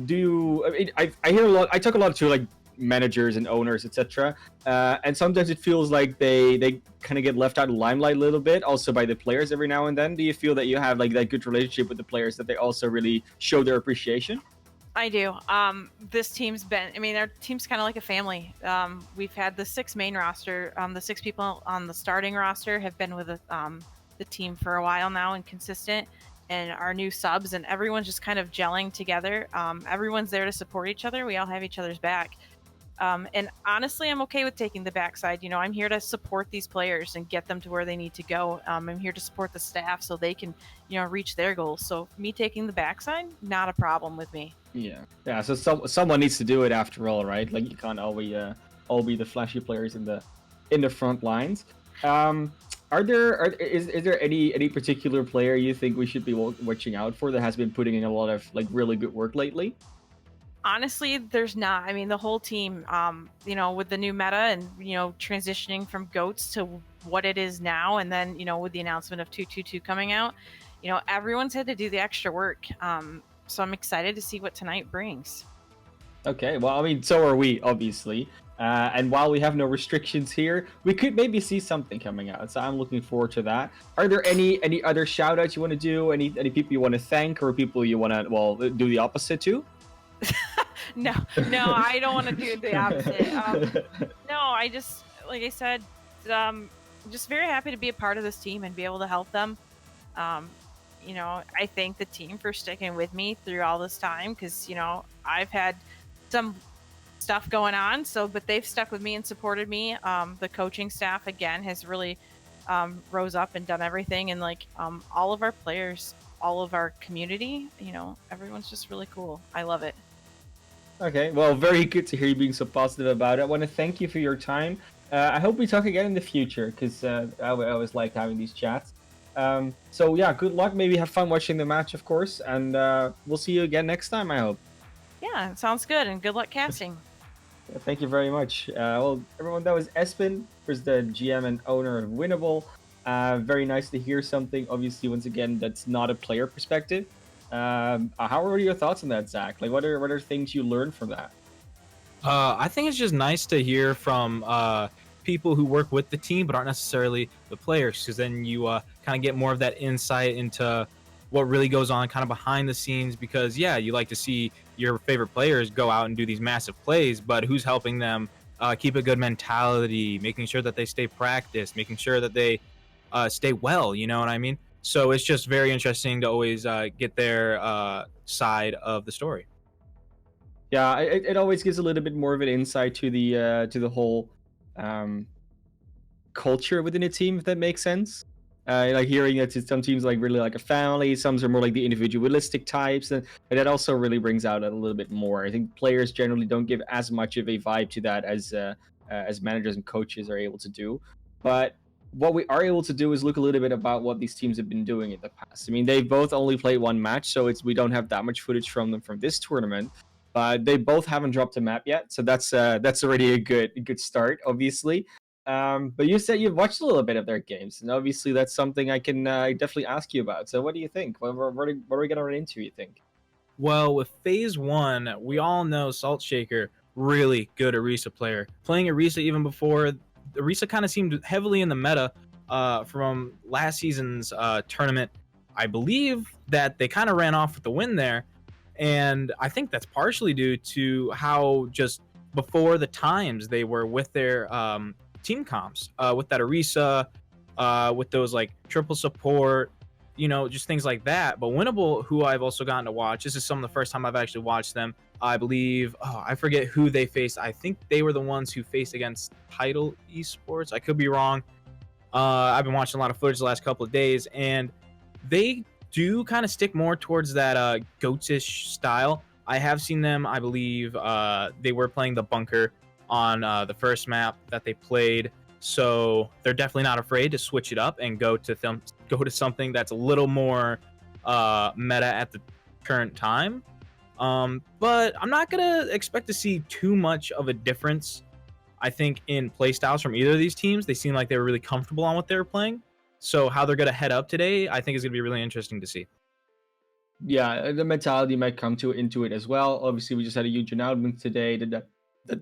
do I mean, I hear a lot. I talk a lot to like managers and owners, etc. And sometimes it feels like they kind of get left out of the limelight a little bit, also by the players every now and then. Do you feel that you have like that good relationship with the players that they also really show their appreciation? I do. This team's been, I mean, our team's kind of like a family. We've had the 6 main roster. The 6 people on the starting roster have been with the team for a while now and consistent. And our new subs, and everyone's just kind of gelling together. Everyone's there to support each other. We all have each other's back. And honestly, I'm okay with taking the backside. You know, I'm here to support these players and get them to where they need to go. I'm here to support the staff so they can, reach their goals. So me taking the backside, not a problem with me. Yeah. So someone needs to do it after all, right? Like you can't always all be the flashy players in the front lines. Is there any particular player you think we should be watching out for that has been putting in a lot of like really good work lately? Honestly, there's not. I mean, the whole team, with the new meta and, transitioning from goats to what it is now, and then, with the announcement of 222 coming out, everyone's had to do the extra work. So I'm excited to see what tonight brings. Okay, well, I mean, so are we, obviously. And while we have no restrictions here, we could maybe see something coming out. So I'm looking forward to that. Are there any other shout outs you want to do? Any people you want to thank, or people you want to, well, do the opposite to? No, I don't want to do the opposite. No, I just, like I said, just very happy to be a part of this team and be able to help them. I thank the team for sticking with me through all this time because, I've had some stuff going on. But they've stuck with me and supported me. The coaching staff, again, has really rose up and done everything. And all of our players, all of our community, everyone's just really cool. I love it. Okay, well, very good to hear you being so positive about it. I want to thank you for your time. I hope we talk again in the future because I always like having these chats. So yeah, good luck. Maybe have fun watching the match, of course, and we'll see you again next time, I hope. Yeah, sounds good, and good luck casting. Yeah, thank you very much. Well, everyone, that was Espen, who's the GM and owner of Winnable. Very nice to hear something, obviously, once again, that's not a player perspective. How are your thoughts on that, Zach? Like, what are things you learned from that? I think it's just nice to hear from people who work with the team but aren't necessarily the players, because then you kind of get more of that insight into what really goes on kind of behind the scenes. Because yeah, you like to see your favorite players go out and do these massive plays, but who's helping them keep a good mentality, making sure that they stay practiced, making sure that they stay well, you know what I mean? So it's just very interesting to always get their side of the story. Yeah, it always gives a little bit more of an insight to the whole um, culture within a team, if that makes sense. Like hearing that some teams like really like a family, some are more like the individualistic types, and that also really brings out a little bit more. I think players generally don't give as much of a vibe to that as managers and coaches are able to do. But what we are able to do is look a little bit about what these teams have been doing in the past. I mean, they both only played one match, so we don't have that much footage from them from this tournament. But they both haven't dropped a map yet, so that's already a good start, obviously. But you said you've watched a little bit of their games, and obviously that's something I can definitely ask you about. So what do you think? What are we going to run into, you think? Well, with phase one, we all know Salt Shaker, really good Orisa player. Playing Orisa even before, Orisa kind of seemed heavily in the meta from last season's tournament. I believe that they kind of ran off with the win there. And I think that's partially due to how just before the times they were with their team comps, with that Orisa, with those like triple support, just things like that. But Winnable, who I've also gotten to watch, this is some of the first time I've actually watched them. I believe, I forget who they faced. I think they were the ones who faced against Title Esports. I could be wrong. I've been watching a lot of footage the last couple of days, and they do kind of stick more towards that goatish style. I have seen them, I believe they were playing the bunker on the first map that they played. So they're definitely not afraid to switch it up and go to something that's a little more meta at the current time. But I'm not gonna expect to see too much of a difference. I think in playstyles from either of these teams, they seem like they were really comfortable on what they were playing. So how they're gonna head up today, I think is gonna be really interesting to see. Yeah, the mentality might come into it as well. Obviously, we just had a huge announcement today that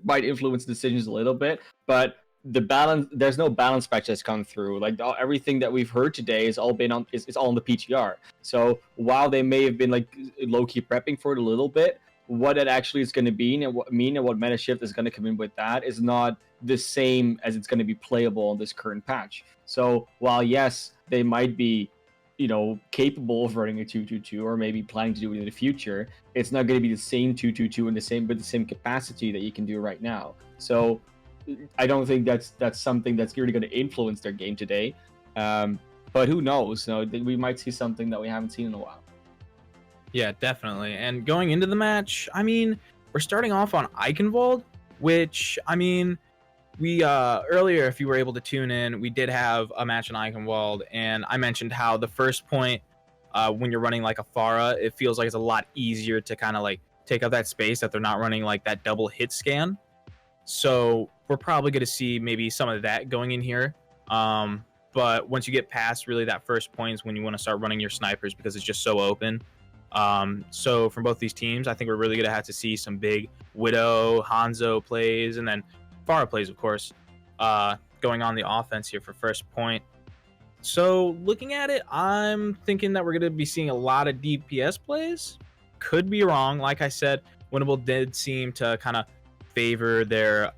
might influence decisions a little bit, but there's no balance patch that's come through. Like everything that we've heard today is all been on is all on the PTR. So while they may have been like low key prepping for it a little bit, what it actually is going to be and what meta shift is going to come in with that is not the same as it's going to be playable on this current patch. So while yes, they might be capable of running a 2-2-2 or maybe planning to do it in the future, it's not going to be the same 2-2-2 and the same capacity that you can do right now. So I don't think that's something that's really going to influence their game today. But who knows? We might see something that we haven't seen in a while. Yeah, definitely. And going into the match, I mean, we're starting off on Eichenwald, which, I mean, we earlier, if you were able to tune in, we did have a match on Eichenwald, and I mentioned how the first point, when you're running like a Pharah, it feels like it's a lot easier to kind of like take up that space, that they're not running like that double hit scan. So we're probably going to see maybe some of that going in here. But once you get past really that first point is when you want to start running your snipers, because it's just so open. So from both these teams, I think we're really going to have to see some big Widow, Hanzo plays, and then Pharah plays, of course, going on the offense here for first point. So looking at it, I'm thinking that we're going to be seeing a lot of DPS plays. Could be wrong. Like I said, Winnable did seem to kind of favor their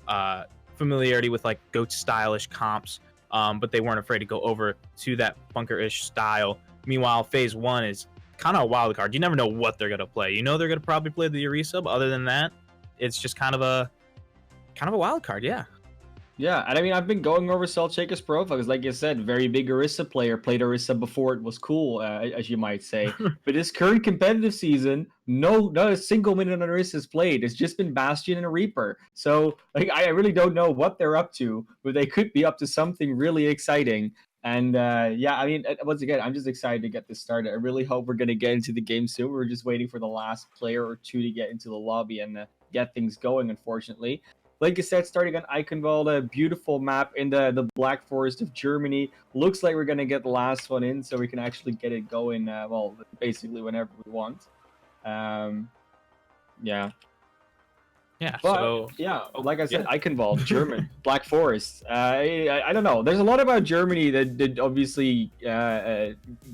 familiarity with like GOAT stylish comps, but they weren't afraid to go over to that bunker-ish style. Meanwhile, phase 1 is kind of a wild card. You never know what they're going to play. They're going to probably play the Orisa, but other than that, it's just kind of a wild card. Yeah, and I mean, I've been going over Salt Shaker's profile because, like you said, very big Orisa player, played Orisa before it was cool, as you might say. But this current competitive season, not a single minute on Orisa is played. It's just been Bastion and a Reaper. So, like, I really don't know what they're up to, but they could be up to something really exciting. And yeah, I mean, once again, I'm just excited to get this started. I really hope we're going to get into the game soon. We're just waiting for the last player or two to get into the lobby and get things going, unfortunately. Like I said, starting on Eichenwald, a beautiful map in the Black Forest of Germany. Looks like we're going to get the last one in, so we can actually get it going, well, basically whenever we want. Yeah. Yeah, But, so... yeah, like I said, Eichenwald, German, Black Forest. I don't know. There's a lot about Germany that obviously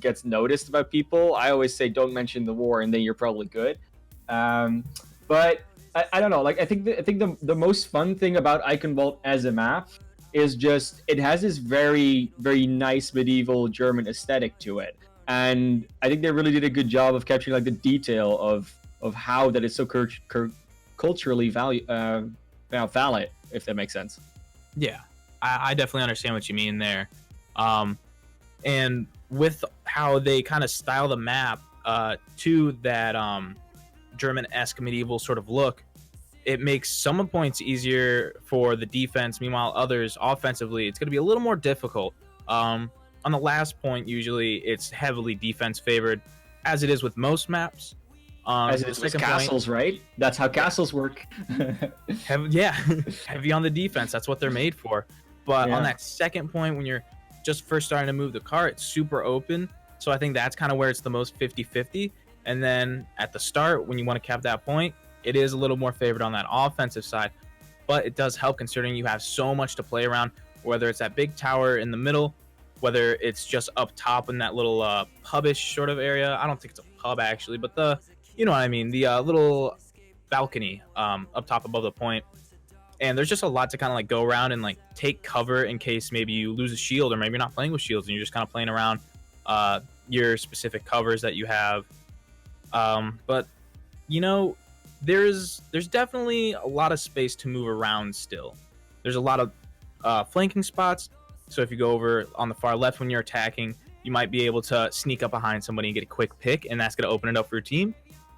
gets noticed about people. I always say don't mention the war, and then you're probably good. But... I don't know. Like I think the most fun thing about Eichenwald as a map is just it has this very very nice medieval German aesthetic to it, and I think they really did a good job of capturing like the detail of how that is so culturally valid, if that makes sense. Yeah, I definitely understand what you mean there, and with how they kind of style the map to that German-esque medieval sort of look, it makes some points easier for the defense. Meanwhile, others offensively, it's going to be a little more difficult. On the last point, usually it's heavily defense favored, as it is with most maps. As it is with castles, right? That's how castles work. Heavy on the defense. That's what they're made for. But on that second point, when you're just first starting to move the car, it's super open. So I think that's kind of where it's the most 50-50. And then at the start, when you want to cap that point, it is a little more favored on that offensive side. But it does help considering you have so much to play around, whether it's that big tower in the middle, whether it's just up top in that little pubish sort of area. I don't think it's a pub actually, but you know what I mean, the little balcony up top above the point. And there's just a lot to kind of like go around and like take cover in case maybe you lose a shield, or maybe you're not playing with shields and you're just kind of playing around your specific covers that you have. But there's definitely a lot of space to move around still. There's a lot of flanking spots. So if you go over on the far left when you're attacking, you might be able to sneak up behind somebody and get a quick pick, and that's going to open it up for your team.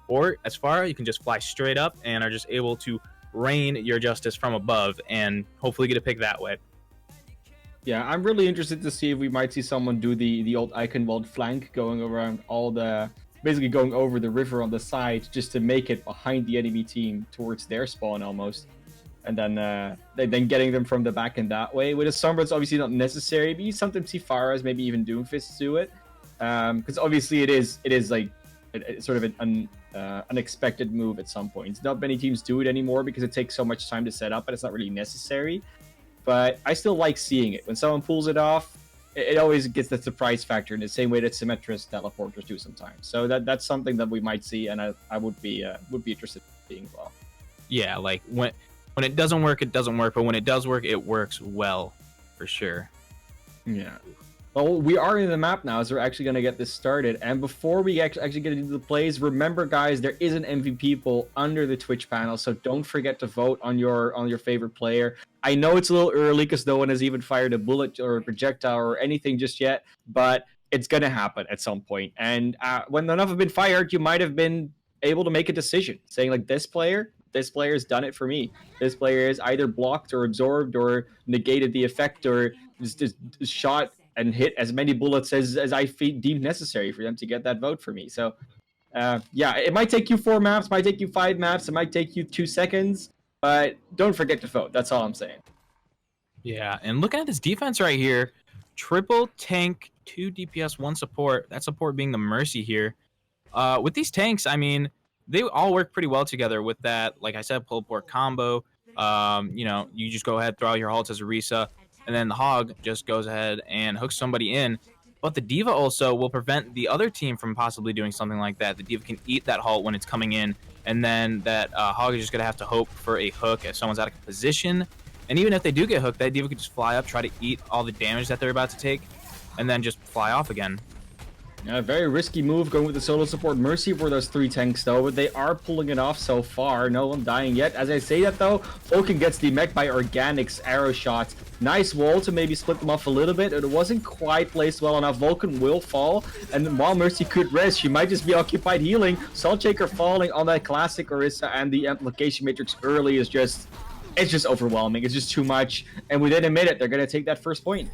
Or as far, you can just fly straight up and are just able to rain your justice from above and hopefully get a pick that way. Yeah, I'm really interested to see if we might see someone do the old Eichenwald flank, going around basically going over the river on the side just to make it behind the enemy team towards their spawn almost. And then getting them from the back in that way. With a Sombra, it's obviously not necessary, but you sometimes see Pharahs, maybe even Doomfists do it. Because obviously it is like sort of an unexpected move at some point. Not many teams do it anymore because it takes so much time to set up and it's not really necessary. But I still like seeing it. When someone pulls it off, it always gets the surprise factor in the same way that Symmetra's teleporters do sometimes. So that's something that we might see, and I would be interested in seeing as well. Yeah, like when it doesn't work, it doesn't work. But when it does work, it works well, for sure. Yeah. Well, we are in the map now, so we're actually going to get this started. And before we actually get into the plays, remember, guys, there is an MVP poll under the Twitch panel, so don't forget to vote on your favorite player. I know it's a little early because no one has even fired a bullet or a projectile or anything just yet, but it's going to happen at some point. And when enough have been fired, you might have been able to make a decision, saying, like, this player has done it for me. This player is either blocked or absorbed or negated the effect or just shot and hit as many bullets as I deemed necessary for them to get that vote for me. So, yeah, it might take you 4 maps, might take you 5 maps, it might take you 2 seconds, but don't forget to vote. That's all I'm saying. Yeah, and looking at this defense right here, triple tank, 2 DPS, 1 support. That support being the Mercy here. With these tanks, I mean, they all work pretty well together with that, like I said, pull port combo. You know, you just go ahead, throw out your ults as Orisa, and then the Hog just goes ahead and hooks somebody in. But the D.Va also will prevent the other team from possibly doing something like that. The D.Va can eat that ult when it's coming in, and then that Hog is just going to have to hope for a hook if someone's out of position. And even if they do get hooked, that D.Va can just fly up, try to eat all the damage that they're about to take, and then just fly off again. A very risky move going with the solo support Mercy for those 3 tanks, though, but they are pulling it off so far. No one dying yet. As I say that, though, Vulcan gets demeched by Organic's arrow shots. Nice wall to maybe split them off a little bit. It wasn't quite placed well enough. Vulcan will fall, and while Mercy could rest, she might just be occupied healing. Saltshaker falling on that classic Orisa, and the amplification matrix early is just... it's just overwhelming. It's just too much, and within a minute, they're going to take that first point.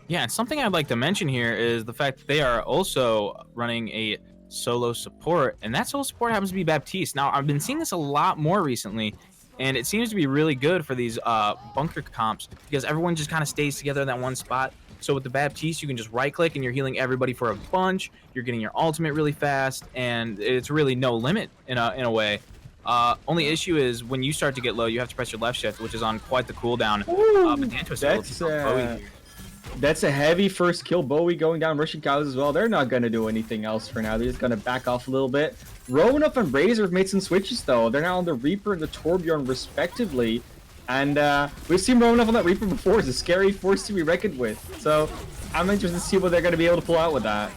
Yeah, and something I'd like to mention here is the fact that they are also running a solo support, and that solo support happens to be Baptiste. Now, I've been seeing this a lot more recently, and it seems to be really good for these bunker comps because everyone just kind of stays together in that one spot. So with the Baptiste, you can just right-click and you're healing everybody for a bunch. You're getting your ultimate really fast, and it's really no limit in a way. Only issue is when you start to get low, you have to press your left shift, which is on quite the cooldown. But Danto's that's a heavy first kill. Bowie going down, rushing cows as well. They're not going to do anything else for now. They're just going to back off a little bit. Romanov and Razor have made some switches, though. They're now on the Reaper and the Torbjorn, respectively. And we've seen Romanov on that Reaper before. It's a scary force to be reckoned with. So I'm interested to see what they're going to be able to pull out with that.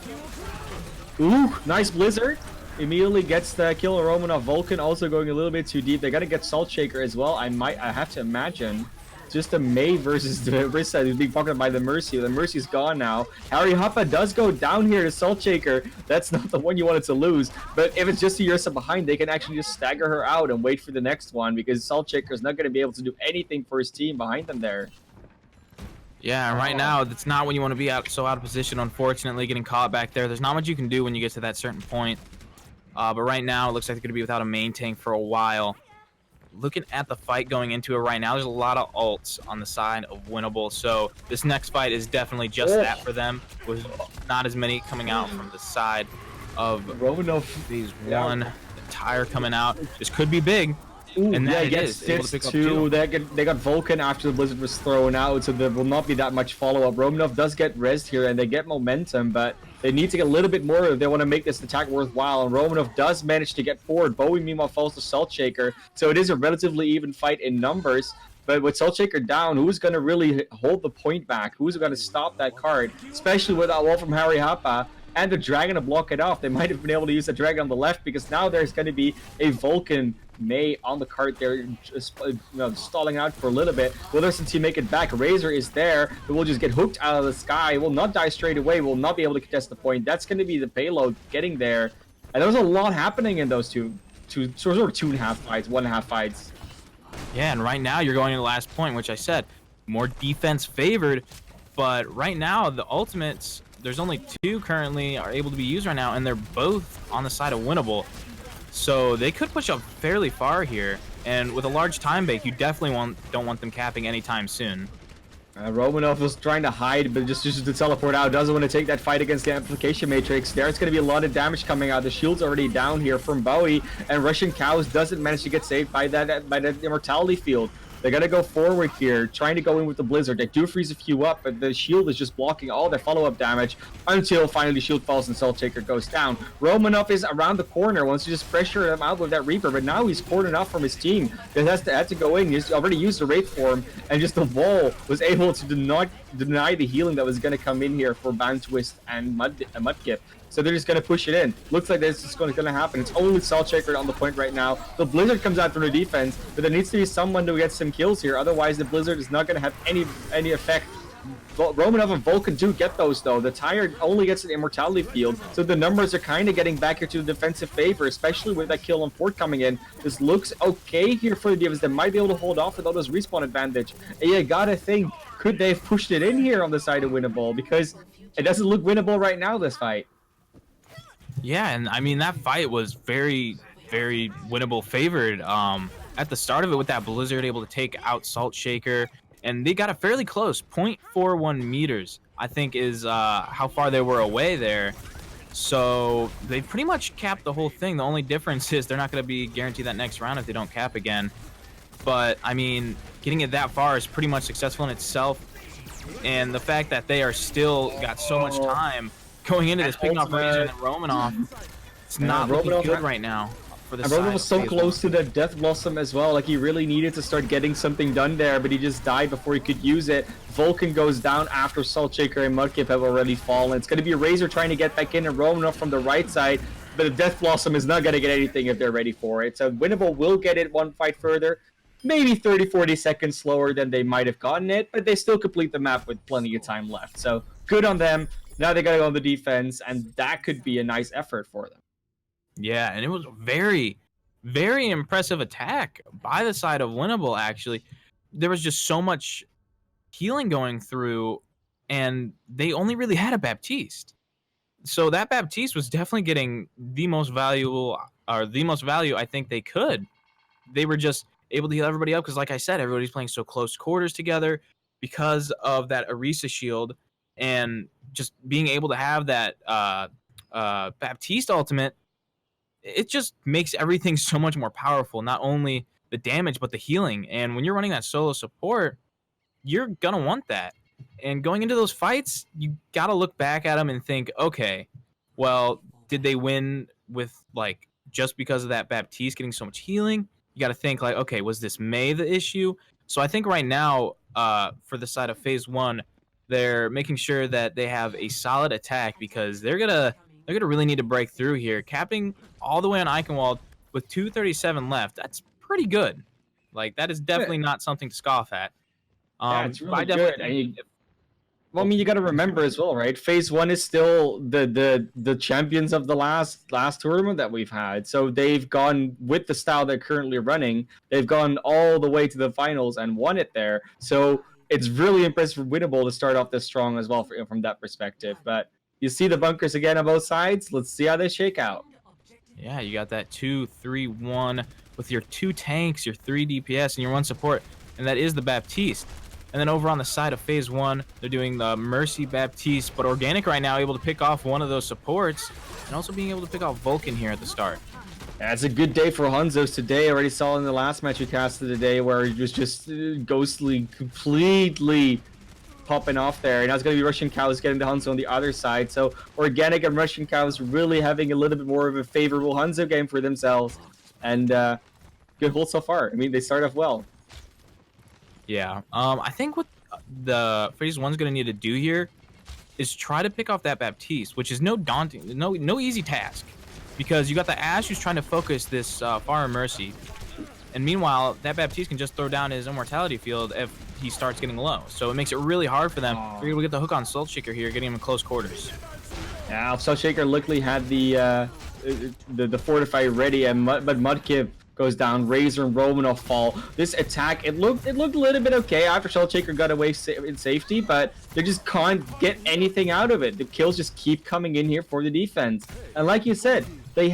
Ooh, nice Blizzard. Immediately gets the kill on Romanov. Vulcan also going a little bit too deep. They got to get Saltshaker as well. I have to imagine. Just a Mei versus the Orisa who's being pocketed by the Mercy. The Mercy's gone now. Harry Huppa does go down here to Saltshaker. That's not the one you wanted to lose. But if it's just a Orisa behind, they can actually just stagger her out and wait for the next one because Saltshaker's not going to be able to do anything for his team behind them there. Yeah, and right now, that's not when you want to be out of position, unfortunately, getting caught back there. There's not much you can do when you get to that certain point. But right now, it looks like they're going to be without a main tank for a while. Looking at the fight going into it right now, there's a lot of ults on the side of Winnable, so this next fight is definitely just that for them, with not as many coming out from the side of Romanov. Phase 1. The tire coming out. This could be big. Ooh, and yeah, that gets able to pick up two. They got Vulcan after the Blizzard was thrown out, so there will not be that much follow-up. Romanov does get rezzed here, and they get momentum, but they need to get a little bit more if they want to make this attack worthwhile, and Romanov does manage to get forward. Bowie, meanwhile, falls to Saltshaker, so it is a relatively even fight in numbers. But with Saltshaker down, who's going to really hold the point back? Who's going to stop that card? Especially with that wall from Harry Happa and the Dragon to block it off. They might have been able to use the Dragon on the left because now there's going to be a Vulcan Mei on the cart there, just stalling out for a little bit. Will their team make it back? Razor is there, but will just get hooked out of the sky. Will not die straight away. Will not be able to contest the point. That's going to be the payload getting there. And there's a lot happening in those two sort of 2.5 fights, 1.5 fights. Yeah, and right now you're going to the last point, which I said, more defense favored. But right now, the ultimates, there's only 2 currently are able to be used right now, and they're both on the side of Winnable. So they could push up fairly far here, and with a large time bank, you definitely don't want them capping anytime soon. Romanov was trying to hide, but just to teleport out. Doesn't want to take that fight against the Amplification Matrix. There's going to be a lot of damage coming out. The shield's already down here from Bowie, and Russian Cows doesn't manage to get saved by that Immortality Field. They're going to go forward here, trying to go in with the Blizzard. They do freeze a few up, but the shield is just blocking all their follow-up damage until finally shield falls and Salt Shaker goes down. Romanov is around the corner, wants to just pressure him out with that Reaper, but now he's cornered off from his team. He had to go in. He's already used the Wraith form, and just the wall was able to deny the healing that was going to come in here for Bound Twist and Mudkip. So they're just going to push it in. Looks like this is going to happen. It's only Salt Shaker on the point right now. The Blizzard comes out from the defense, but there needs to be someone to get some kills here. Otherwise, the Blizzard is not going to have any effect. Romanov and Vulcan do get those, though. The Tire only gets an Immortality Field, so the numbers are kind of getting back here to the defensive favor, especially with that kill on Fort coming in. This looks okay here for the Divas. They might be able to hold off with all this respawn advantage. And you gotta think, could they have pushed it in here on the side of Winnable? Because it doesn't look winnable right now, this fight. Yeah, and I mean, that fight was very, very winnable favored. At the start of it, with that Blizzard able to take out Salt Shaker, and they got it fairly close. 0.41 meters, I think, is how far they were away there. So they pretty much capped the whole thing. The only difference is they're not going to be guaranteed that next round if they don't cap again. But, I mean, getting it that far is pretty much successful in itself. And the fact that they are still got so much time going into this, picking off Razor and Romanov, it's not looking good right now for the side. Romanov was so close to the Death Blossom as well. Like, he really needed to start getting something done there, but he just died before he could use it. Vulcan goes down after Salt Shaker and Mudkip have already fallen. It's going to be Razor trying to get back in, and Romanov from the right side, but the Death Blossom is not going to get anything if they're ready for it. So Winnable will get it one fight further. Maybe 30-40 seconds slower than they might have gotten it, but they still complete the map with plenty of time left. So good on them. Now they got to go on the defense, and that could be a nice effort for them. Yeah, and it was very, very impressive attack by the side of Winnable, actually. There was just so much healing going through, and they only really had a Baptiste. So that Baptiste was definitely getting the most valuable, or the most value I think they could. They were just able to heal everybody up because, like I said, everybody's playing so close quarters together because of that Orisa shield, and just being able to have that Baptiste ultimate, it just makes everything so much more powerful. Not only the damage, but the healing. And when you're running that solo support, you're going to want that. And going into those fights, you got to look back at them and think, okay, well, did they win with, like, just because of that Baptiste getting so much healing? You got to think, like, okay, was this Mei the issue? So I think right now, for the side of Phase 1, they're making sure that they have a solid attack because they're gonna really need to break through here. Capping all the way on Eichenwald with 2:37 left, that's pretty good. Like, that is definitely not something to scoff at. Yeah, it's really good. Well, I mean, you got to remember as well, right? Phase 1 is still the champions of the last tournament that we've had. So they've gone with the style they're currently running. They've gone all the way to the finals and won it there. So it's really impressive for Winnable to start off this strong as well from that perspective. But you see the bunkers again on both sides. Let's see how they shake out. Yeah, you got that 2-3-1 with your 2 tanks, your 3 DPS, and your 1 support. And that is the Baptiste. And then over on the side of Phase 1, they're doing the Mercy Baptiste. But Organic right now able to pick off one of those supports. And also being able to pick off Vulcan here at the start. Yeah, it's a good day for Hanzos today. I already saw in the last match we casted today where he was just ghostly, completely popping off there. And now it's going to be Russian Cows getting the Hanzo on the other side. So Organic and Russian Cows really having a little bit more of a favorable Hanzo game for themselves. And good hold so far. I mean, they start off well. Yeah. I think what the Phase 1's going to need to do here is try to pick off that Baptiste, which is no easy task. Because you got the Ashe who's trying to focus this Fire Mercy. And meanwhile, that Baptiste can just throw down his Immortality Field if he starts getting low. So it makes it really hard for them. They're able to get the hook on Salt Shaker here, getting him in close quarters. Yeah, Salt Shaker luckily had the Fortify ready, but Mudkip goes down. Razor and Romanov fall. This attack, it looked a little bit okay after Salt Shaker got away in safety, but they just can't get anything out of it. The kills just keep coming in here for the defense. And like you said, they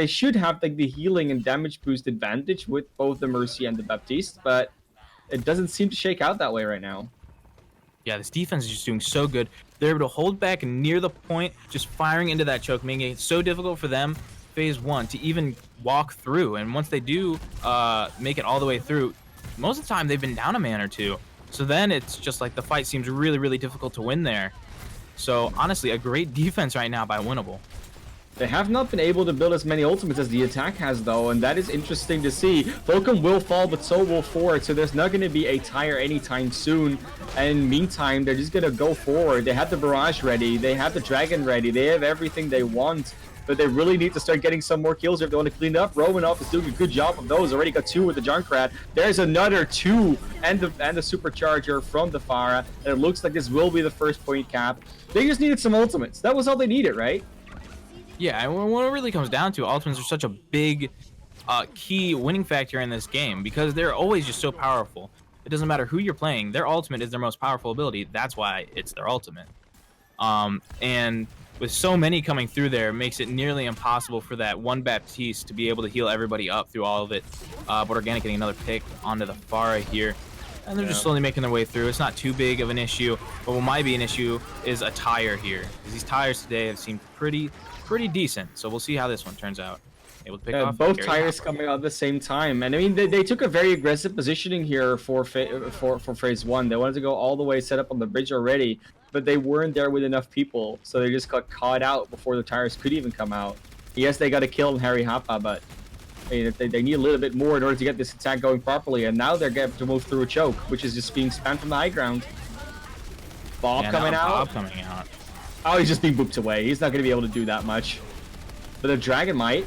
should have like the healing and damage boost advantage with both the Mercy and the Baptiste, but it doesn't seem to shake out that way right now. Yeah, this defense is just doing so good. They're able to hold back near the point, just firing into that choke, making it so difficult for them, phase 1, to even walk through. And once they do make it all the way through, most of the time they've been down a man or two. So then it's just like the fight seems really, really difficult to win there. So honestly, a great defense right now by Winnable. They have not been able to build as many ultimates as the attack has, though, and that is interesting to see. Vulcan will fall, but so will Ford, so there's not going to be a tire anytime soon. And meantime, they're just going to go forward. They have the barrage ready, they have the dragon ready, they have everything they want, but they really need to start getting some more kills if they want to clean it up. Romanoff is doing a good job of those. Already got 2 with the Junkrat. There's another 2 and the supercharger from the Pharah. And it looks like this will be the first point cap. They just needed some ultimates. That was all they needed, right? Yeah, and when it really comes down to it, ultimates are such a big key winning factor in this game because they're always just so powerful. It doesn't matter who you're playing, their ultimate is their most powerful ability. That's why it's their ultimate. And with so many coming through there, it makes it nearly impossible for that one Baptiste to be able to heal everybody up through all of it. But Organic getting another pick onto the Pharah here. And they're just slowly making their way through. It's not too big of an issue, but what might be an issue is a tire here. Because these tires today have seemed pretty decent. So we'll see how this one turns out. Able to pick off both tires coming out at the same time, and I mean they took a very aggressive positioning here for phase 1. They wanted to go all the way set up on the bridge already, but they weren't there with enough people, so they just got caught out before the tires could even come out. Yes, they got to kill Harry Hapa, but they need a little bit more in order to get this attack going properly, and now they're getting to move through a choke, which is just being spammed from the high ground. Bob coming out. Oh, he's just being booped away. He's not going to be able to do that much. But the dragon might.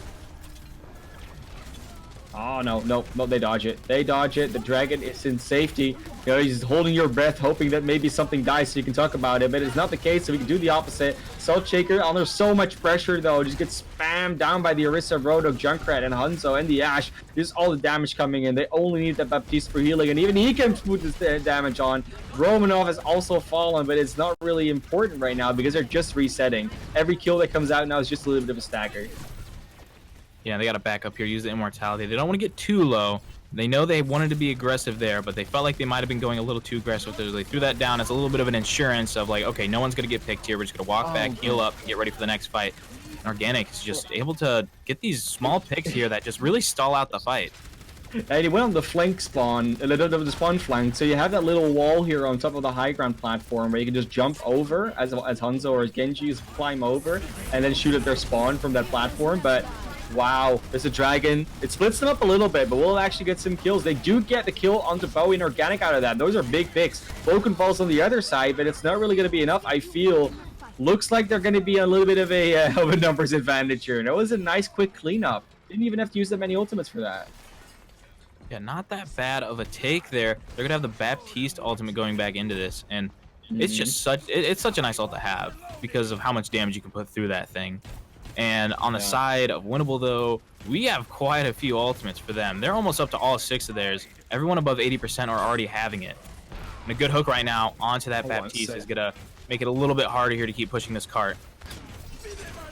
Oh, no, they dodge it. They dodge it. The dragon is in safety. You know, he's holding your breath, hoping that maybe something dies so you can talk about it, but it's not the case, so we can do the opposite. Salt Shaker, under so much pressure, though, just gets spammed down by the Orisa, Rodok, Junkrat, and Hanzo, and the Ashe. Just all the damage coming in. They only need that Baptiste for healing, and even he can put this damage on. Romanov has also fallen, but it's not really important right now because they're just resetting. Every kill that comes out now is just a little bit of a stagger. Yeah, they got to back up here, use the immortality. They don't want to get too low. They know they wanted to be aggressive there, but they felt like they might have been going a little too aggressive. So they threw that down as a little bit of an insurance of like, okay, no one's going to get picked here. We're just going to walk back, heal up, and get ready for the next fight. And Organic is just able to get these small picks here that just really stall out the fight. And he went on the flank spawn, the spawn flank, so you have that little wall here on top of the high ground platform where you can just jump over as Hanzo or as Genji just climb over and then shoot at their spawn from that platform, but wow, there's a dragon. It splits them up a little bit, but we'll actually get some kills. They do get the kill onto Bowie and Organic out of that. Those are big picks. Vulcan falls on the other side, but it's not really going to be enough, I feel. Looks like they're going to be a little bit of a numbers advantage here. And it was a nice, quick cleanup. Didn't even have to use that many ultimates for that. Yeah, not that bad of a take there. They're going to have the Baptiste ultimate going back into this, and it's just it's such a nice ult to have because of how much damage you can put through that thing. And on the side of Winnable, though, we have quite a few ultimates for them. They're almost up to all 6 of theirs. Everyone above 80% are already having it. And a good hook right now onto that Baptiste is going to make it a little bit harder here to keep pushing this cart.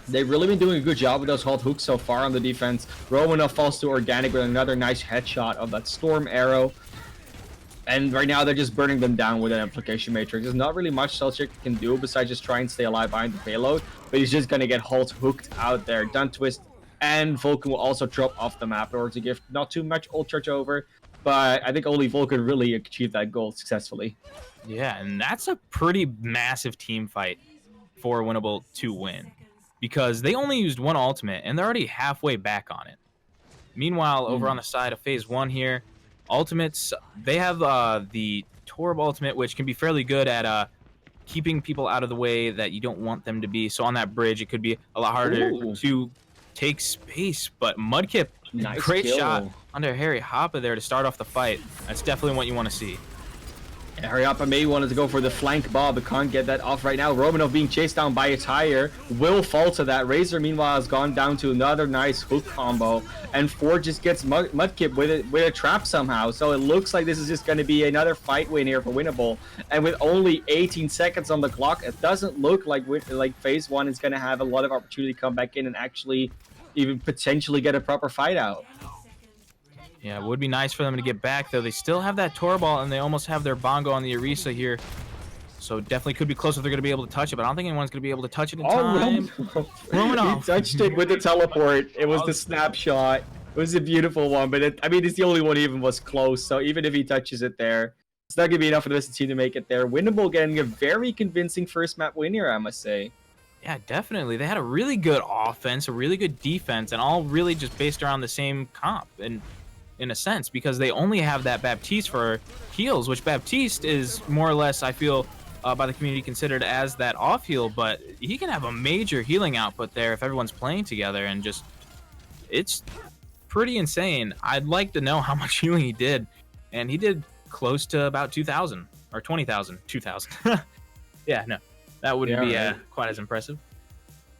They've really been doing a good job with those halt hooks so far on the defense. Romanov falls to Organic with another nice headshot of that Storm Arrow. And right now, they're just burning them down with an Amplification Matrix. There's not really much Selchik can do besides just try and stay alive behind the payload. But he's just going to get halt hooked out there. Dun Twist and Vulcan will also drop off the map in order to give not too much ult charge over. But I think only Vulcan really achieved that goal successfully. Yeah, and that's a pretty massive team fight for Winnable to win. Because they only used one ultimate, and they're already halfway back on it. Meanwhile, over on the side of phase 1 here, ultimates, they have the Torb ultimate, which can be fairly good at keeping people out of the way that you don't want them to be. So on that bridge, it could be a lot harder to take space. But Mudkip, nice great kill. shot under Harry Hoppa there to start off the fight. That's definitely what you want to see. Harry Hoppa may wanted to go for the flank bob, but can't get that off right now. Romanov being chased down by a tire will fall to that. Razor, meanwhile, has gone down to another nice hook combo, and Ford just gets Mudkip with a trap somehow. So it looks like this is just going to be another fight win here for Winnable. And with only 18 seconds on the clock, it doesn't look like phase 1 is going to have a lot of opportunity to come back in and actually even potentially get a proper fight out. Yeah, it would be nice for them to get back, though. They still have that Torball, and they almost have their Bongo on the Orisa here. so definitely could be close if they're going to be able to touch it, but I don't think anyone's going to be able to touch it in Oh, time. Romanov. He touched it with the teleport. It was the snapshot. It was a beautiful one, but I mean, it's the only one even was close. So even if he touches it there, it's not going to be enough for the rest of the team to make it there. Winnable getting a very convincing first map win here, I must say. Yeah, definitely. They had a really good offense, a really good defense, and all really just based around the same comp, and in a sense, because they only have that Baptiste for heals, which Baptiste is more or less, I feel, by the community considered as that off heal, but he can have a major healing output there if everyone's playing together, and just, it's pretty insane. I'd like to know how much healing he did, and he did close to about 2,000 or 20,000, 2,000. Yeah, no, that wouldn't be quite as impressive.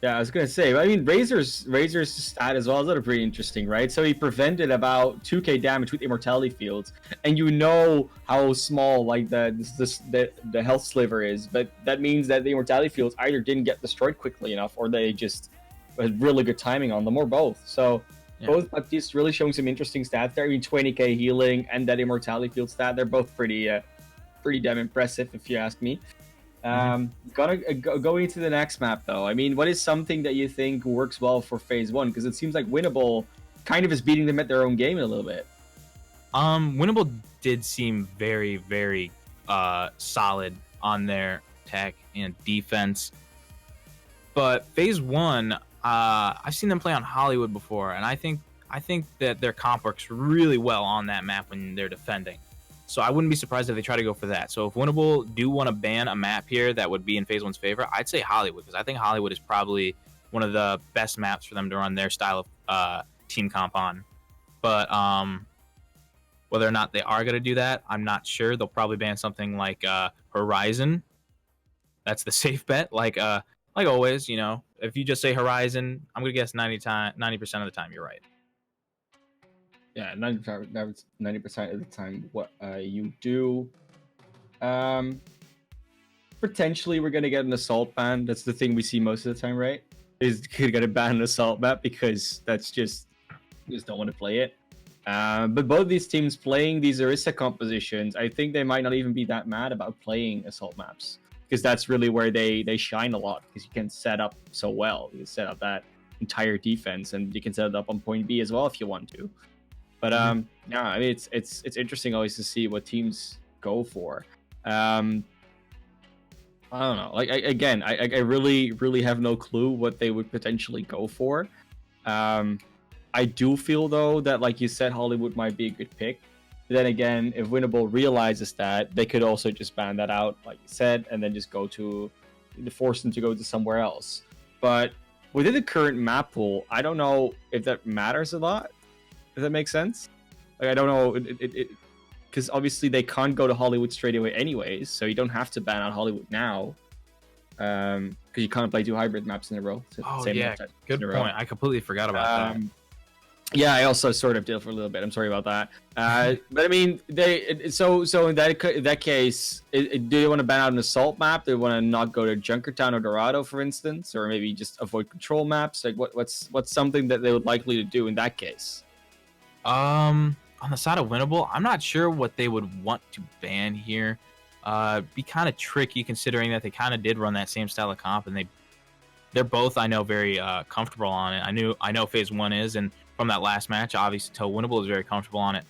Yeah, I was gonna say. I mean, Razor's stat as well is pretty interesting, right? So he prevented about 2k damage with immortality fields, and you know how small like the health sliver is, but that means that the immortality fields either didn't get destroyed quickly enough, or they just had really good timing on them, or both. So both Baptiste really showing some interesting stats there. I mean, 20k healing and that immortality field stat, they're both pretty damn impressive if you ask me. Going into the next map though, I mean, what is something that you think works well for phase one? Because it seems like Winnable kind of is beating them at their own game in a little bit. Winnable did seem very, very solid on their attack and defense, but phase one, I've seen them play on Hollywood before, and I think that their comp works really well on that map when they're defending. So I wouldn't be surprised if they try to go for that. So if Winnable do want to ban a map here that would be in phase one's favor, I'd say Hollywood, because I think Hollywood is probably one of the best maps for them to run their style of team comp on. But whether or not they are going to do that, I'm not sure. They'll probably ban something like Horizon. That's the safe bet. Like always, you know, if you just say Horizon, I'm going to guess 90% of the time you're right. Yeah, 90% of the time, what you do. Potentially, we're gonna get an assault ban. That's the thing we see most of the time, right? Is you're gonna ban an assault map because that's just don't want to play it. But both these teams playing these Orisa compositions, I think they might not even be that mad about playing assault maps, because that's really where they shine a lot, because you can set up so well. You can set up that entire defense, and you can set it up on point B as well if you want to. But yeah, I mean, it's interesting always to see what teams go for. I don't know. Like I really have no clue what they would potentially go for. I do feel though that, like you said, Hollywood might be a good pick. But then again, if Winnable realizes that, they could also just ban that out, like you said, and then just force them to go to somewhere else. But within the current map pool, I don't know if that matters a lot. Does that make sense? Like, I don't know, because obviously they can't go to Hollywood straight away anyways, so you don't have to ban out Hollywood now, because you can't play two hybrid maps in a row. Oh yeah, good point. I completely forgot about that. Yeah, I also sort of did for a little bit. I'm sorry about that. But I mean, so in that case, do they want to ban out an assault map? Do they want to not go to Junkertown or Dorado, for instance, or maybe just avoid control maps? Like, what's something that they would likely to do in that case? On the side of Winnable, I'm not sure what they would want to ban here. Be kind of tricky considering that they kind of did run that same style of comp, and they're both, I know, very comfortable on it. I know phase one is, and from that last match, obviously, Winnable is very comfortable on it.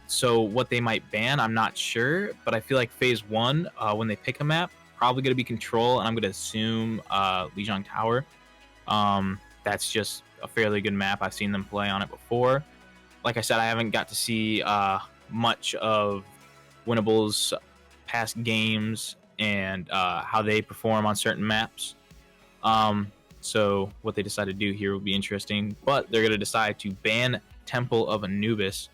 So what they might ban, I'm not sure, but I feel like phase one, when they pick a map, probably going to be control, and I'm going to assume Lijiang Tower. That's just a fairly good map. I've seen them play on it before. Like I said, I haven't got to see much of Winnable's past games and how they perform on certain maps. So what they decide to do here will be interesting. But they're going to decide to ban Temple of Anubis.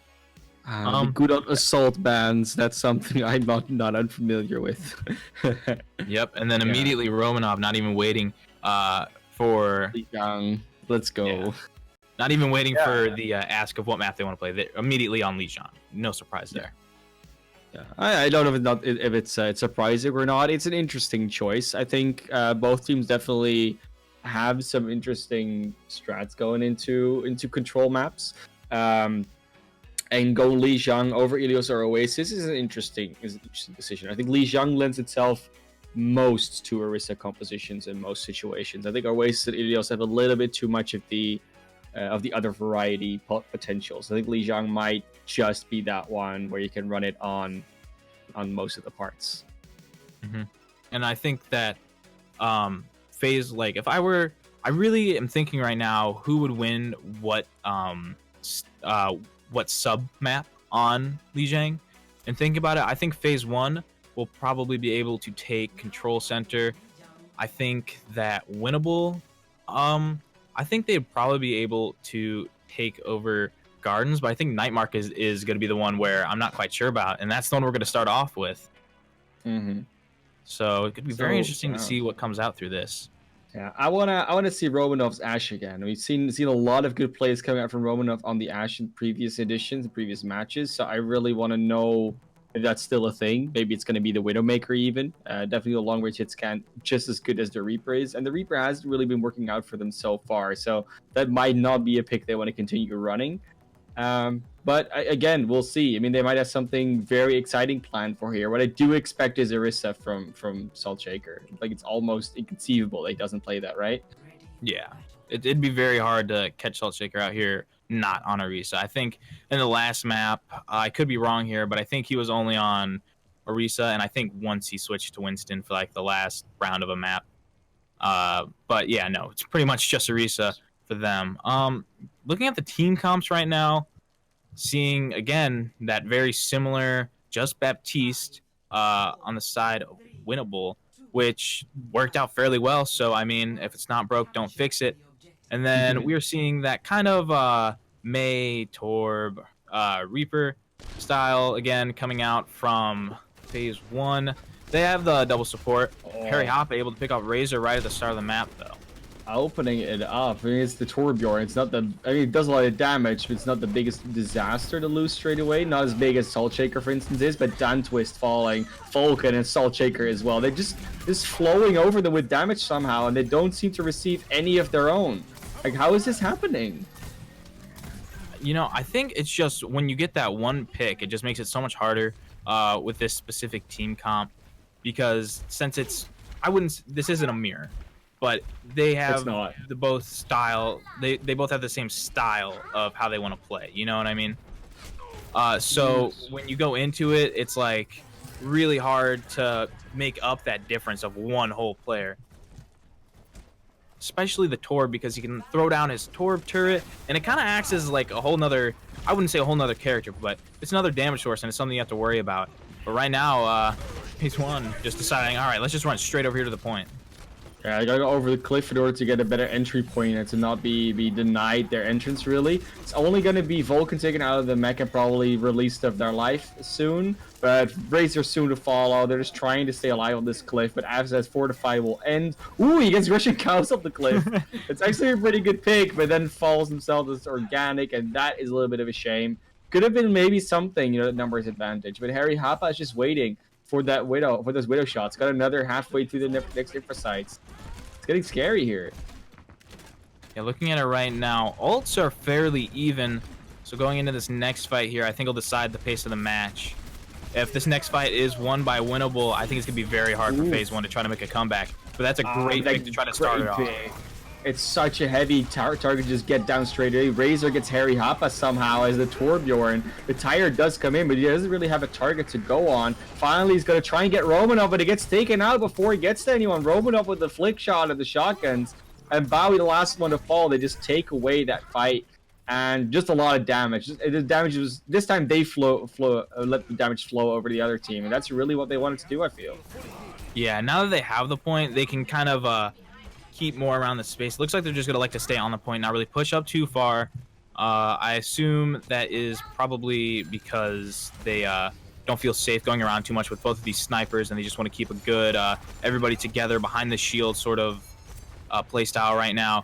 Good old assault bans. That's something I'm not unfamiliar with. Yep, and then immediately Romanov, not even waiting for... Young. Let's go. Yeah. Not even waiting for the ask of what map they want to play. They're immediately on Lijiang. No surprise there. Yeah, I don't know if it's surprising or not. It's an interesting choice. I think both teams definitely have some interesting strats going into control maps. And go Lijiang over Ilios or Oasis is an interesting decision. I think Lijiang lends itself most to Orisa compositions in most situations. I think Oasis and Ilios have a little bit too much of the other variety potentials. I think Lijiang might just be that one where you can run it on most of the parts. Mm-hmm. And I think that phase, like, if I really am thinking right now who would win what sub map on Lijiang, and think about it, I think phase 1 will probably be able to take control center. I think that Winnable, I think they'd probably be able to take over Gardens, but I think Nightmark is going to be the one where I'm not quite sure about, and that's the one we're going to start off with. Mm-hmm. So it could be very interesting to see what comes out through this. Yeah, I wanna see Romanov's Ashe again. We've seen a lot of good plays coming out from Romanov on the Ashe in previous editions, previous matches. So I really want to know if that's still a thing. Maybe it's going to be the Widowmaker even. Definitely the long range hit scan just as good as the Reaper is, and the Reaper has really been working out for them so far. So that might not be a pick they want to continue running. But again, we'll see. I mean, they might have something very exciting planned for here. What I do expect is Orisa from Salt Shaker. Like, it's almost inconceivable that he doesn't play that, right? Yeah, it'd be very hard to catch Salt Shaker out here not on Orisa. I think in the last map, I could be wrong here, but I think he was only on Orisa, and I think once he switched to Winston for like the last round of a map. But yeah, no, it's pretty much just Orisa for them. Looking at the team comps right now, seeing again that very similar Just Baptiste on the side of Winnable, which worked out fairly well. So I mean, if it's not broke, don't fix it. And then we are seeing that kind of May Torb Reaper style again coming out from phase 1. They have the double support. Harry Hoppa able to pick up Razor right at the start of the map though. Opening it up. I mean, it's the Torbjorn. It's not the. I mean, it does a lot of damage, but it's not the biggest disaster to lose straight away. Not as big as Salt Shaker, for instance, is. But Dan Twist falling, Falcon, and Salt Shaker as well. They're just flowing over them with damage somehow, and they don't seem to receive any of their own. Like, how is this happening? You know, I think it's just when you get that one pick, it just makes it so much harder with this specific team comp, because since it's, this isn't a mirror. But they have the both style. They both have the same style of how they want to play. You know what I mean? So when you go into it, it's like really hard to make up that difference of one whole player. Especially the Torb, because he can throw down his Torb turret, and it kind of acts as like a whole nother. I wouldn't say a whole nother character, but it's another damage source, and it's something you have to worry about. But right now, phase 1 just deciding, all right, let's just run straight over here to the point. Yeah, I gotta go over the cliff in order to get a better entry point and to not be denied their entrance, really. It's only gonna be Vulcan taken out of the mech and probably released of their life soon. But Razor soon to follow. They're just trying to stay alive on this cliff. But Av says Fortify will end. Ooh, he gets Russian cows up the cliff. It's actually a pretty good pick, but then falls himself as organic, and that is a little bit of a shame. Could have been maybe something, that numbers advantage. But Harry Hoppa is just waiting for that Widow, for those Widow shots. Got another halfway through the next infra sites. It's getting scary here. Yeah, looking at it right now, ults are fairly even. So going into this next fight here, I think will decide the pace of the match. If this next fight is won by Winnable, I think it's going to be very hard for phase 1 to try to make a comeback. But that's a great pick to try to start it off. It's such a heavy target, just get down straight away. Razor gets Harry Hoppa somehow as the Torbjorn. The tire does come in, but he doesn't really have a target to go on. Finally, he's going to try and get Romanov, but he gets taken out before he gets to anyone. Romanov with the flick shot of the shotguns, and Bowie the last one to fall. They just take away that fight, and just a lot of damage. The damage was, this time they let the damage flow over the other team, and that's really what they wanted to do, I feel. Yeah, now that they have the point, they can kind of keep more around the space. Looks like they're just going to like to stay on the point, not really push up too far. I assume that is probably because they don't feel safe going around too much with both of these snipers, and they just want to keep a good everybody together behind the shield sort of play style right now,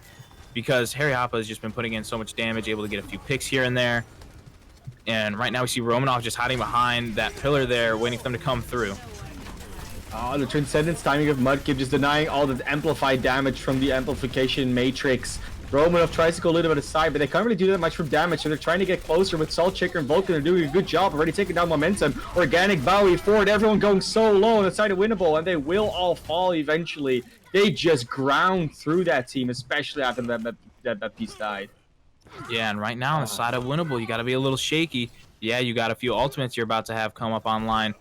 because Harry Hoppa has just been putting in so much damage, able to get a few picks here and there. And right now we see Romanov just hiding behind that pillar there, waiting for them to come through. Oh, the Transcendence timing of Mudkip just denying all the amplified damage from the amplification matrix. Romanov tries to go a little bit aside, but they can't really do that much from damage, so they're trying to get closer with Salt Shaker and Vulcan. They're doing a good job, already taking down momentum. Organic, Bowie, forward, everyone going so low on the side of Winnable, and they will all fall eventually. They just ground through that team, especially after that piece died. Yeah, and right now on the side of Winnable, you got to be a little shaky. Yeah, you got a few ultimates you're about to have come up online,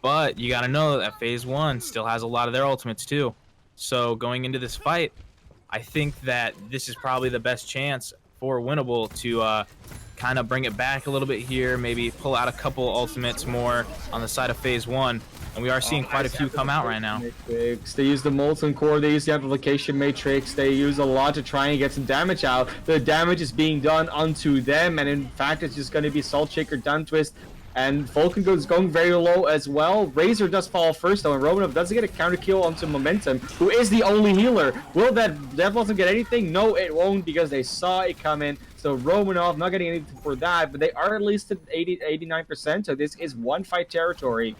but you got to know that Phase 1 still has a lot of their ultimates too. So going into this fight, I think that this is probably the best chance for Winnable to kind of bring it back a little bit here, maybe pull out a couple ultimates more on the side of Phase 1. And we are seeing quite a few come out right now. They use the Molten Core, they use the Amplification Matrix, they use a lot to try and get some damage out. The damage is being done onto them, and in fact, it's just going to be Salt Shaker, Down Twist, and Vulcan goes going very low as well. Razor does fall first, though, and Romanov doesn't get a counter kill onto Momentum, who is the only healer. Will that Devil get anything? No, it won't, because they saw it coming. So Romanov not getting anything for that, but they are at least at 89%, so this is one fight territory.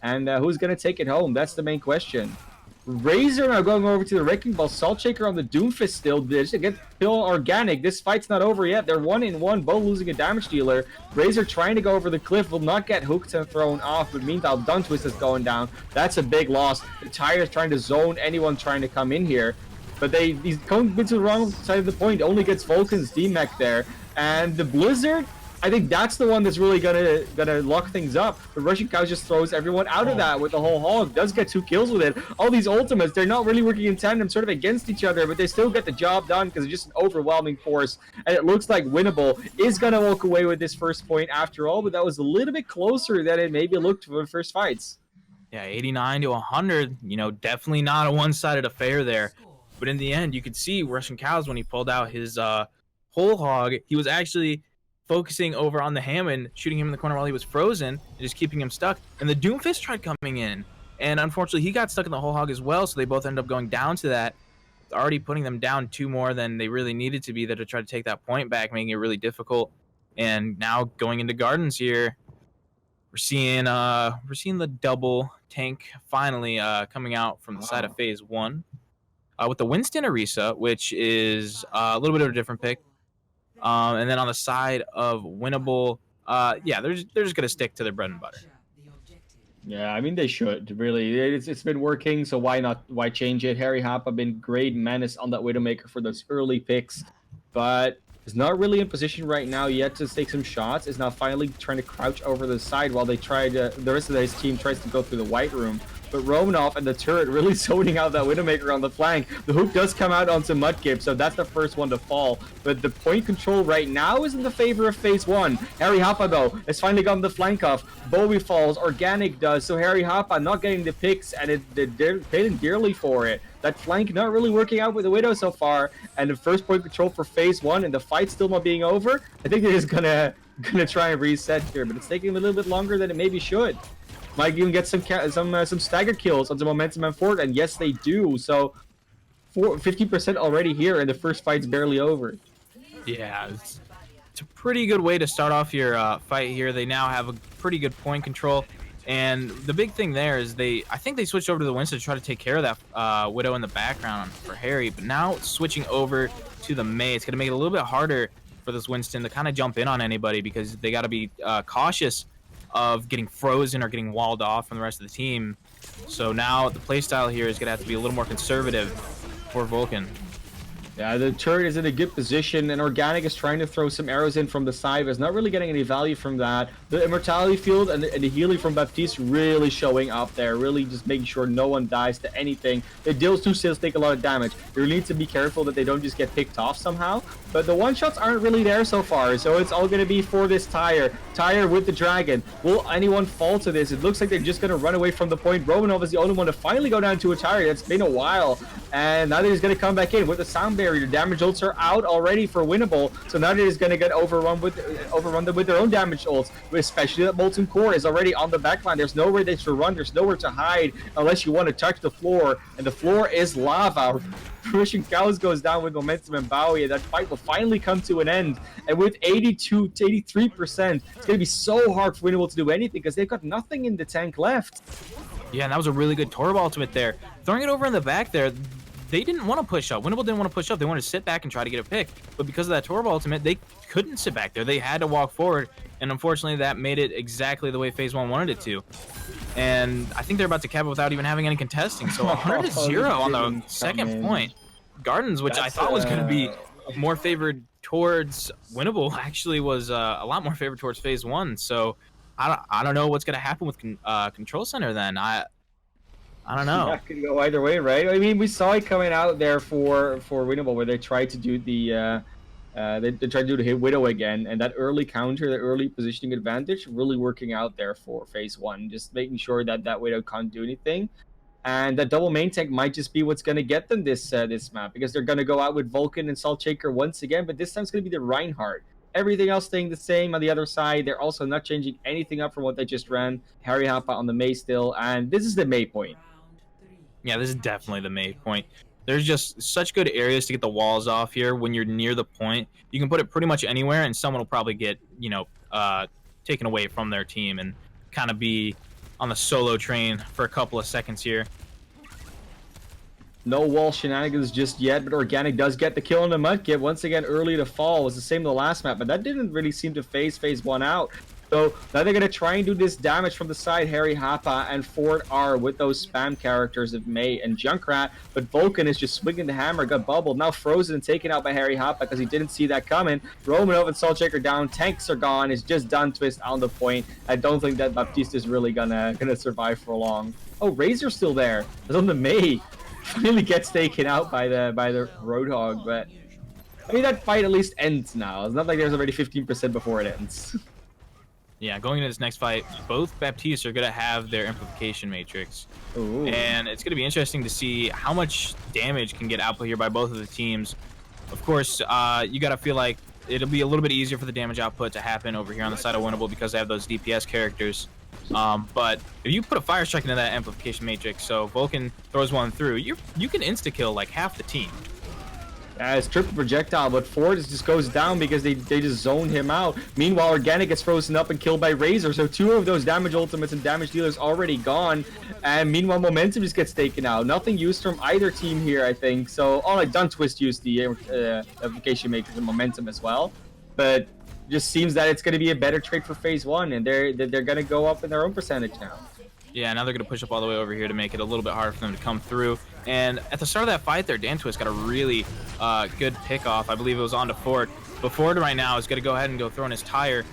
And who's going to take it home? That's the main question. Razor now going over to the Wrecking Ball. Salt Shaker on the Doomfist still. They just get still organic. This fight's not over yet. They're 1-1, both losing a damage dealer. Razor trying to go over the cliff, will not get hooked and thrown off, but meanwhile, Down Twist is going down. That's a big loss. The Tire's trying to zone anyone trying to come in here, but he's going to the wrong side of the point. Only gets Vulcan's D-Mech there. And the Blizzard, I think that's the one that's really gonna lock things up. But Russian Cows just throws everyone out of that with the whole hog. Does get 2 kills with it. All these ultimates, they're not really working in tandem, sort of against each other, but they still get the job done because it's just an overwhelming force. And it looks like Winnable is gonna walk away with this first point after all, but that was a little bit closer than it maybe looked for the first fights. Yeah, 89 to 100, definitely not a one-sided affair there. But in the end, you could see Russian Cows when he pulled out his whole hog, he was actually focusing over on the Hammond, shooting him in the corner while he was frozen, and just keeping him stuck. And the Doomfist tried coming in, and unfortunately he got stuck in the whole hog as well, so they both ended up going down to that, already putting them down 2 more than they really needed to be there to try to take that point back, making it really difficult. And now going into Gardens here, we're seeing the double tank finally coming out from the side of Phase 1 with the Winston Orisa, which is a little bit of a different pick. And then on the side of Winnable, yeah, they're just gonna stick to their bread and butter. Yeah, I mean they should really. It's been working, so why change it? Harry Hapa been great menace on that Widowmaker for those early picks, but is not really in position right now yet to take some shots. Is now finally trying to crouch over the side while they the rest of his team tries to go through the white room. But Romanov and the turret really zoning out that Widowmaker on the flank. The hook does come out onto Mudkip, so that's the first one to fall. But the point control right now is in the favor of Phase 1. Harry Hapa, though, has finally gotten the flank off. Bowie falls, Organic does, so Harry Hapa not getting the picks, and they're paying dearly for it. That flank not really working out with the Widow so far, and the first point control for Phase 1, and the fight still not being over. I think they're just gonna try and reset here, but it's taking a little bit longer than it maybe should. Might even get some stagger kills on the Momentum and Fort, and yes, they do. So, 50% already here, and the first fight's barely over. Yeah, it's a pretty good way to start off your fight here. They now have a pretty good point control, and the big thing there is I think they switched over to the Winston to try to take care of that Widow in the background for Harry, but now switching over to the Mei, it's going to make it a little bit harder for this Winston to kind of jump in on anybody because they got to be cautious of getting frozen or getting walled off from the rest of the team. So now the playstyle here is going to have to be a little more conservative for Vulcan. Yeah, the turret is in a good position, and Organic is trying to throw some arrows in from the side, but is not really getting any value from that. The Immortality Field and the healing from Baptiste really showing up there, really just making sure no one dies to anything. The deals 2 sales take a lot of damage. You need to be careful that they don't just get picked off somehow, but the one-shots aren't really there so far, so it's all going to be for this Tire with the Dragon. Will anyone fall to this? It looks like they're just going to run away from the point. Romanov is the only one to finally go down to a Tire. It's been a while, and now he's going to come back in with the sound barrier. Damage ults are out already for Winnable, so now they're just going to get overrun with their own damage ults, especially that Molten Core is already on the backline. There's nowhere they should run, there's nowhere to hide unless you want to touch the floor, and the floor is lava. Russian Cows goes down with Momentum and Bowie, and that fight will finally come to an end. And with 82 to 83%, it's going to be so hard for Winnable to do anything because they've got nothing in the tank left. Yeah, and that was a really good Torb ultimate there. Throwing it over in the back there, they didn't want to push up. Winnable didn't want to push up. They wanted to sit back and try to get a pick. But because of that Torb ultimate, they couldn't sit back there. They had to walk forward. And unfortunately, that made it exactly the way FaZe 1 wanted it to. And I think they're about to cap it without even having any contesting. So 100-0 on the second point. Gardens, which I thought was going to be more favored towards Winnable, actually was a lot more favored towards FaZe 1. So I don't know what's going to happen with Control Center then. I don't know. Yeah, it could go either way, right? I mean, we saw it coming out there for Winnable, where they tried to do the they tried to do the hit Widow again, and that early counter, the early positioning advantage, really working out there for FaZe 1, just making sure that Widow can't do anything. And that double main tank might just be what's going to get them this map, because they're going to go out with Vulcan and Salt Shaker once again, but this time it's going to be the Reinhardt. Everything else staying the same on the other side. They're also not changing anything up from what they just ran. Harry Hapa on the Mei still, and this is the Mei point. Yeah, this is definitely the Mei point. There's just such good areas to get the walls off here when you're near the point. You can put it pretty much anywhere, and someone will probably get, taken away from their team and kind of be on the solo train for a couple of seconds here. No wall shenanigans just yet, but Organic does get the kill on the Mudkip. Once again, early to fall. It was the same in the last map, but that didn't really seem to phase FaZe 1 out. So now they're going to try and do this damage from the side. Harry Hapa and Ford are with those spam characters of Mei and Junkrat, but Vulcan is just swinging the hammer, got bubbled, now frozen and taken out by Harry Hapa because he didn't see that coming. Romanov and Salt Shaker down, tanks are gone, it's just done twist on the point. I don't think that Baptiste is really gonna survive for long. Oh, Razor's still there. It's on the Mei. Finally gets taken out by the Roadhog, but I mean that fight at least ends now. It's not like there's already 15% before it ends. Yeah, going into this next fight, both Baptistes are going to have their amplification matrix. Ooh. And it's going to be interesting to see how much damage can get output here by both of the teams. Of course, you got to feel like it'll be a little bit easier for the damage output to happen over here on the side of Winnable because they have those DPS characters. But if you put a fire strike into that amplification matrix, so Vulcan throws one through, you can insta-kill like half the team. It's triple projectile, but Ford just goes down because they just zoned him out. Meanwhile, Organic gets frozen up and killed by Razor, so 2 of those damage ultimates and damage dealers already gone. And meanwhile, Momentum just gets taken out. Nothing used from either team here, I think. So, Dun Twist used the application matrix and Momentum as well. But just seems that it's going to be a better trade for FaZe 1, and they're going to go up in their own percentage now. Yeah, now they're going to push up all the way over here to make it a little bit harder for them to come through. And at the start of that fight there, Dan Twist got a really good pick off. I believe it was onto Ford. But Ford right now is going to go ahead and go throw in his tire.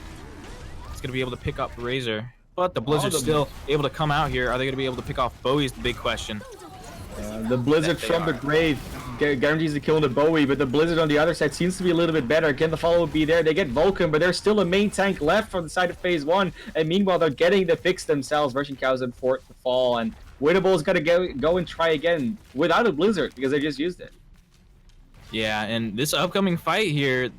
He's going to be able to pick up Razor. But the Blizzard's still able to come out here. Are they going to be able to pick off Bowie is the big question. The Blizzard from the grave guarantees the kill on the Bowie, but the Blizzard on the other side seems to be a little bit better. Can the follow be there? They get Vulcan, but there's still a main tank left from the side of FaZe 1, and meanwhile they're getting the fix themselves. Russian Cows and Fort to fall, and Winnable's got to go and try again without a Blizzard because they just used it. Yeah, and this upcoming fight here,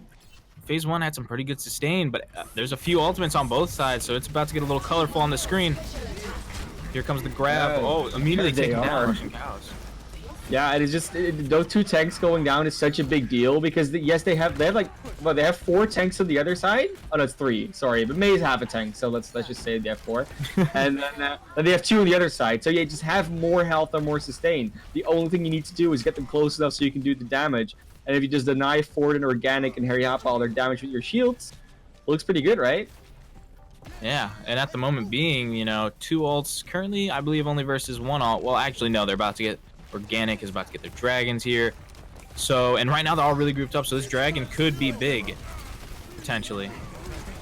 FaZe 1 had some pretty good sustain, but there's a few ultimates on both sides, so it's about to get a little colorful on the screen. Here comes the grab. Oh, immediately taking down Russian Cows. Yeah, and it's just those 2 tanks going down is such a big deal because yes, they have like they have 4 tanks on the other side. Oh no, it's 3. Sorry, but May's half a tank, so let's just say they have 4, and then they have 2 on the other side. So yeah, just have more health or more sustain. The only thing you need to do is get them close enough so you can do the damage. And if you just deny Ford and Organic and Harry Hop all their damage with your shields, looks pretty good, right? Yeah, and at the moment being, 2 ults currently, I believe only versus 1 ult. Well, actually, no, they're about to get Organic is about to get their dragons here. So, and right now they're all really grouped up, so this dragon could be big, potentially.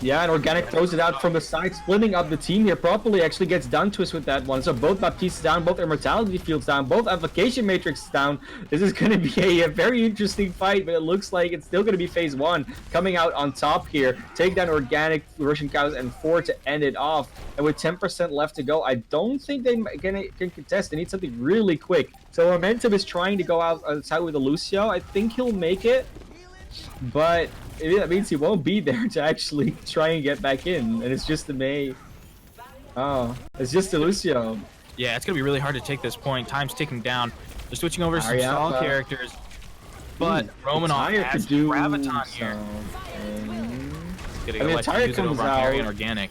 Yeah, and Organic throws it out from the side, splitting up the team here properly, actually gets Dun Twist with that one. So both Baptistes down, both Immortality Fields down, both Application Matrix down. This is going to be a very interesting fight, but it looks like it's still going to be FaZe 1 coming out on top here. Take down Organic, Russian Cows, and 4 to end it off. And with 10% left to go, I don't think they can contest. They need something really quick. So Momentum is trying to go outside with a Lucio. I think he'll make it, but that means he won't be there to actually try and get back in, and it's just the Mei. Oh, it's just the Lucio. Yeah, it's gonna be really hard to take this point. Time's ticking down. They're switching over some stall characters, but Romanov has Graviton here. Gonna let you use it over on Harry and Organic.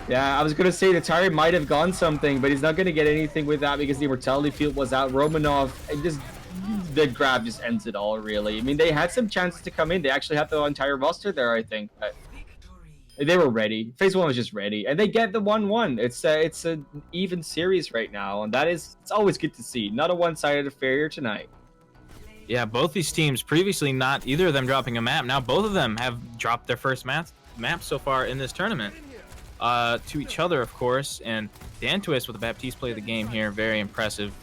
Yeah, I was gonna say the tire might have gone something, but he's not gonna get anything with that because the Immortality Field was out. Romanov just the grab just ends it all, really. I mean, they had some chances to come in. They actually had the entire roster there, I think. But they were ready. Phase 1 was just ready, and they get the 1-1. It's an even series right now, and it's always good to see. Not a one-sided affair here tonight. Yeah, both these teams previously not either of them dropping a map. Now both of them have dropped their first map so far in this tournament. To each other, of course, and Dan Twist with the Baptiste play of the game here, very impressive.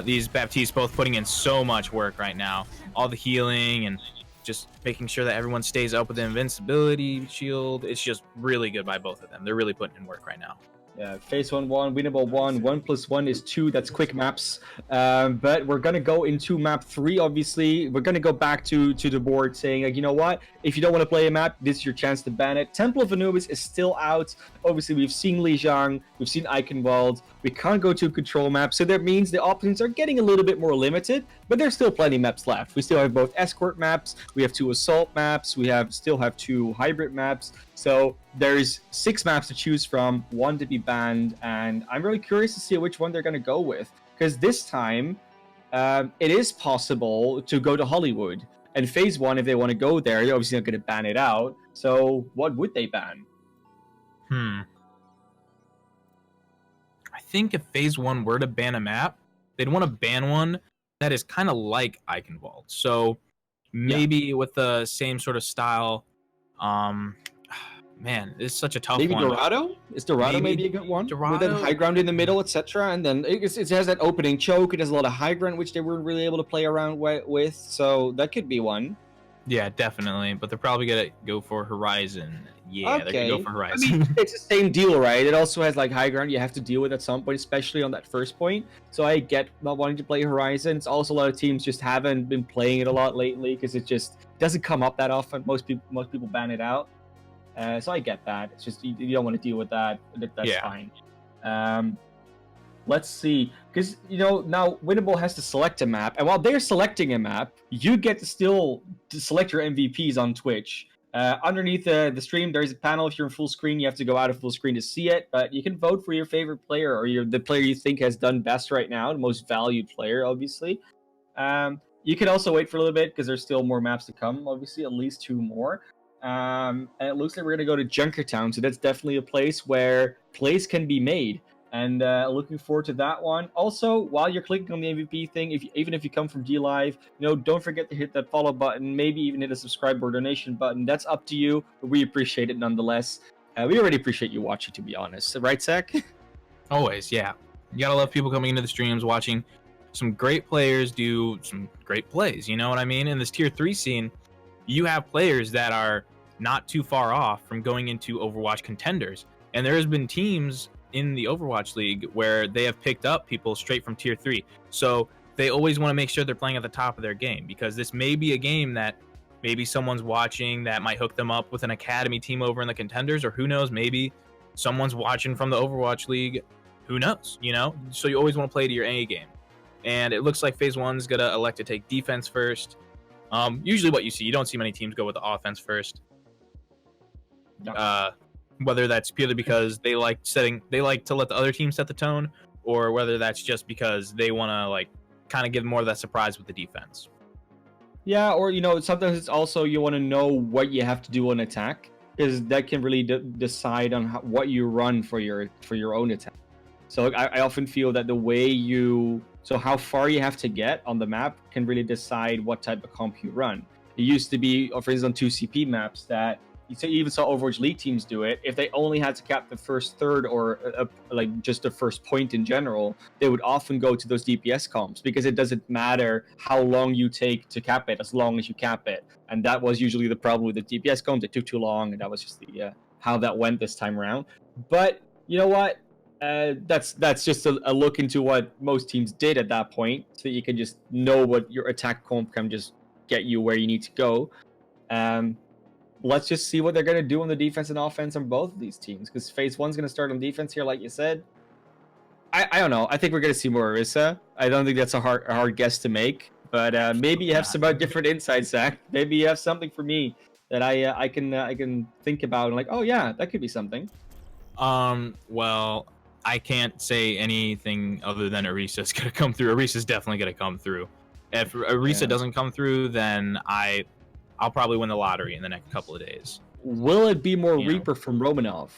These Baptistes both putting in so much work right now. All the healing and just making sure that everyone stays up with the invincibility shield. It's just really good by both of them. They're really putting in work right now. Yeah, phase 1-1, winnable 1. 1 + 1 is 2. That's quick maps. But we're gonna go into map 3. Obviously, we're gonna go back to the board, saying like, you know what? If you don't want to play a map, this is your chance to ban it. Temple of Anubis is still out. Obviously, we've seen Lijiang, we've seen Eichenwald. We can't go to control maps, so that means the options are getting a little bit more limited. But there's still plenty of maps left. We still have both escort maps. We have 2 assault maps. We still have 2 hybrid maps. So there's 6 maps to choose from, 1 to be banned, and I'm really curious to see which one they're going to go with, because this time it is possible to go to Hollywood. And phase 1, if they want to go there, they're obviously not going to ban it out. So what would they ban? I think if phase 1 were to ban a map, they'd want to ban one that is kind of like Eichenwald. So maybe with the same sort of style. Man, it's such a tough maybe one. Dorado? Is Dorado maybe a good one? Dorado? With that high ground in the middle, etc. And then it has that opening choke. It has a lot of high ground, which they weren't really able to play around with. So that could be one. Yeah, definitely. But they're probably going to go for Horizon. Yeah, Okay. they're going to go for Horizon. I mean, it's the same deal, right? It also has like high ground you have to deal with at some point, especially on that first point. So I get not wanting to play Horizon. It's also a lot of teams just haven't been playing it a lot lately because it just doesn't come up that often. Most people ban it out. So I get that. It's just you don't want to deal with that. That's fine. Let's see, because now Winnable has to select a map, and while they're selecting a map, you get to still select your MVPs on Twitch. Underneath the stream, there's a panel. If you're in full screen, you have to go out of full screen to see it, but you can vote for your favorite player or the player you think has done best right now, the most valued player, obviously. You can also wait for a little bit because there's still more maps to come, obviously, at least 2 more. And it looks like we're going to go to Junkertown, so that's definitely a place where plays can be made. And looking forward to that one. Also, while you're clicking on the MVP thing, even if you come from DLive, don't forget to hit that follow button. Maybe even hit a subscribe or donation button. That's up to you, but we appreciate it nonetheless. We already appreciate you watching, to be honest. Right, Zach? Always, yeah. You gotta love people coming into the streams, watching some great players do some great plays. You know what I mean? In this tier 3 scene, you have players that are not too far off from going into Overwatch contenders. And there has been teams in the Overwatch League where they have picked up people straight from tier 3. So they always want to make sure they're playing at the top of their game, because this may be a game that maybe someone's watching that might hook them up with an academy team over in the contenders, or who knows, maybe someone's watching from the Overwatch League. Who knows, So you always want to play to your A game. And it looks like phase 1's going to elect to take defense first. Usually what you see, you don't see many teams go with the offense first. Whether that's purely because they like to let the other team set the tone, or whether that's just because they want to kind of give more of that surprise with the defense. Yeah, or sometimes it's also you want to know what you have to do on attack, because that can really decide on what you run for your own attack. So I often feel that the way how far you have to get on the map can really decide what type of comp you run. It used to be, for instance, on 2CP maps that you even saw Overwatch League teams do it. If they only had to cap the first third or just the first point in general, they would often go to those DPS comps, because it doesn't matter how long you take to cap it as long as you cap it. And that was usually the problem with the DPS comps. It took too long, and that was just how that went this time around. But you know what? That's just a look into what most teams did at that point, so you can just know what your attack comp can just get you where you need to go. Let's just see what they're going to do on the defense and offense on both of these teams, because phase 1's going to start on defense here, like you said. I don't know. I think we're going to see more Orisa. I don't think that's a hard guess to make, but maybe you have some different insights, Zach. Maybe you have something for me that I can think about and oh yeah, that could be something. Well, I can't say anything other than Orisa's going to come through. Orisa's definitely going to come through. If Orisa Yeah. doesn't come through, then I'll probably win the lottery in the next couple of days. Will it be more You know. Reaper from Romanov?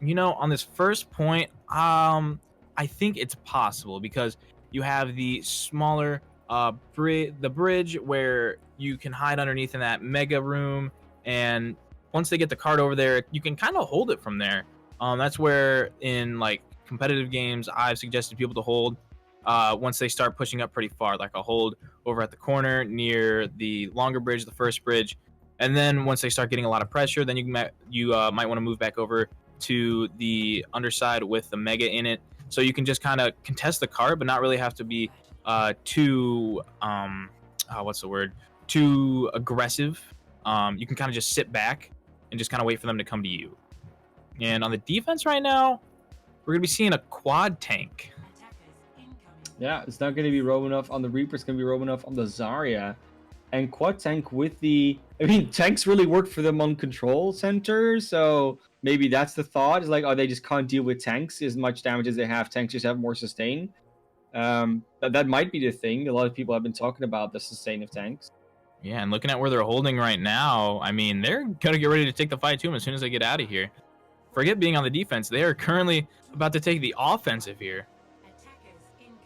You know, on this first point, I think it's possible because you have the smaller the bridge where you can hide underneath in that mega room, and once they get the card over there, you can kind of hold it from there. That's where in like competitive games I've suggested people to hold once they start pushing up pretty far, like a hold over at the corner near the longer bridge, the first bridge. And then once they start getting a lot of pressure, then you might want to move back over to the underside with the mega in it, so you can just kind of contest the card, but not really have to be too what's the word? Too aggressive. You can kind of just sit back and just kind of wait for them to come to you. And on the defense right now, we're gonna be seeing a quad tank. Yeah, it's not going to be Romanov on the Reaper. It's going to be Romanov on the Zarya. And quad tank with the... I mean, tanks really work for them on control center, so maybe that's the thought. It's like, oh, they just can't deal with tanks as much damage as they have. Tanks just have more sustain. That might be the thing. A lot of people have been talking about the sustain of tanks. Yeah, and looking at where they're holding right now, I mean, they're gonna get ready to take the fight to them as soon as they get out of here. Forget being on the defense. They are currently about to take the offensive here.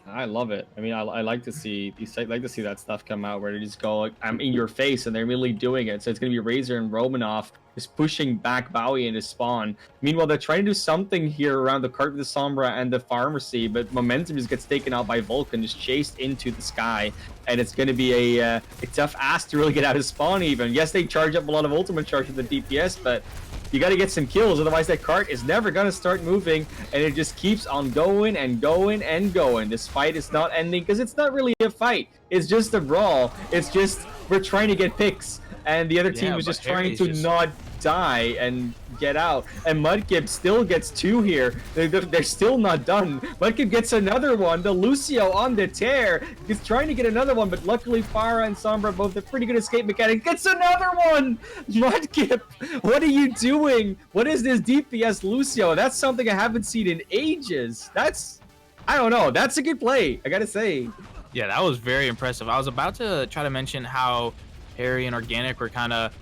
I love it. I mean, I like to see that stuff come out where they just go like, I'm in your face, and they're really doing it. So it's gonna be Razor and Romanov just pushing back Bowie into spawn. Meanwhile, they're trying to do something here around the cart with the Sombra and the Pharmacy, but momentum just gets taken out by Vulcan, just chased into the sky, and it's gonna be a tough ask to really get out of spawn. Even yes, they charge up a lot of ultimate charge with the DPS, but you got to get some kills, otherwise that cart is never going to start moving, and it just keeps on going and going and going. This fight is not ending because it's not really a fight. It's just a brawl. It's just we're trying to get picks, and the other team was just trying to not die and get out. And Mudkip still gets 2 here. They're still not done. Mudkip gets another one. The Lucio on the tear. He's trying to get another one, but luckily Farah and Sombra both have pretty good escape mechanics. Gets another one! Mudkip, what are you doing? What is this DPS Lucio? That's something I haven't seen in ages. I don't know. That's a good play, I gotta say. Yeah, that was very impressive. I was about to try to mention how Harry and Organic were kind of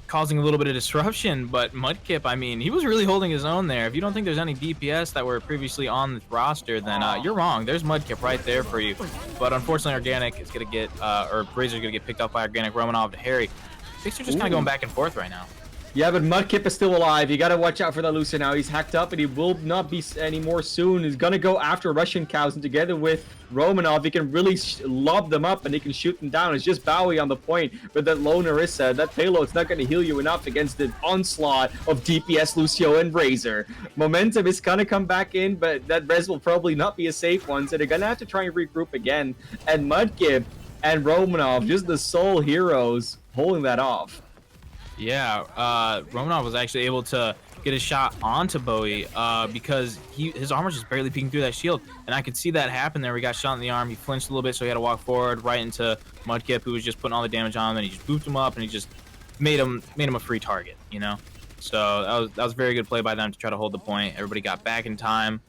causing a little bit of disruption, but Mudkip, I mean, he was really holding his own there. If you don't think there's any DPS that were previously on the roster, then you're wrong. There's Mudkip right there for you. But unfortunately, Organic is going to get, or Razor's going to get picked up by Organic, Romanov to Harry. Things are just kind of going back and forth right now. Yeah, but Mudkip is still alive. You gotta watch out for that Lucio now. He's hacked up, and he will not be anymore soon. He's gonna go after Russian cows, and together with Romanov, he can really lob them up, and he can shoot them down. It's just Bowie on the point, but that lone Orisa, that payload's not gonna heal you enough against the onslaught of DPS Lucio and Razor. Momentum is gonna come back in, but that res will probably not be a safe one, so they're gonna have to try and regroup again. And Mudkip and Romanov, just the sole heroes, holding that off. Yeah, Romanov was actually able to get a shot onto Bowie because his armor's just barely peeking through that shield, and I could see that happen there. We got shot in the arm. He flinched a little bit, so he had to walk forward right into Mudkip, who was just putting all the damage on him, and he just booped him up, and he just made him a free target, you know. So that was a very good play by them to try to hold the point. Everybody got back in time.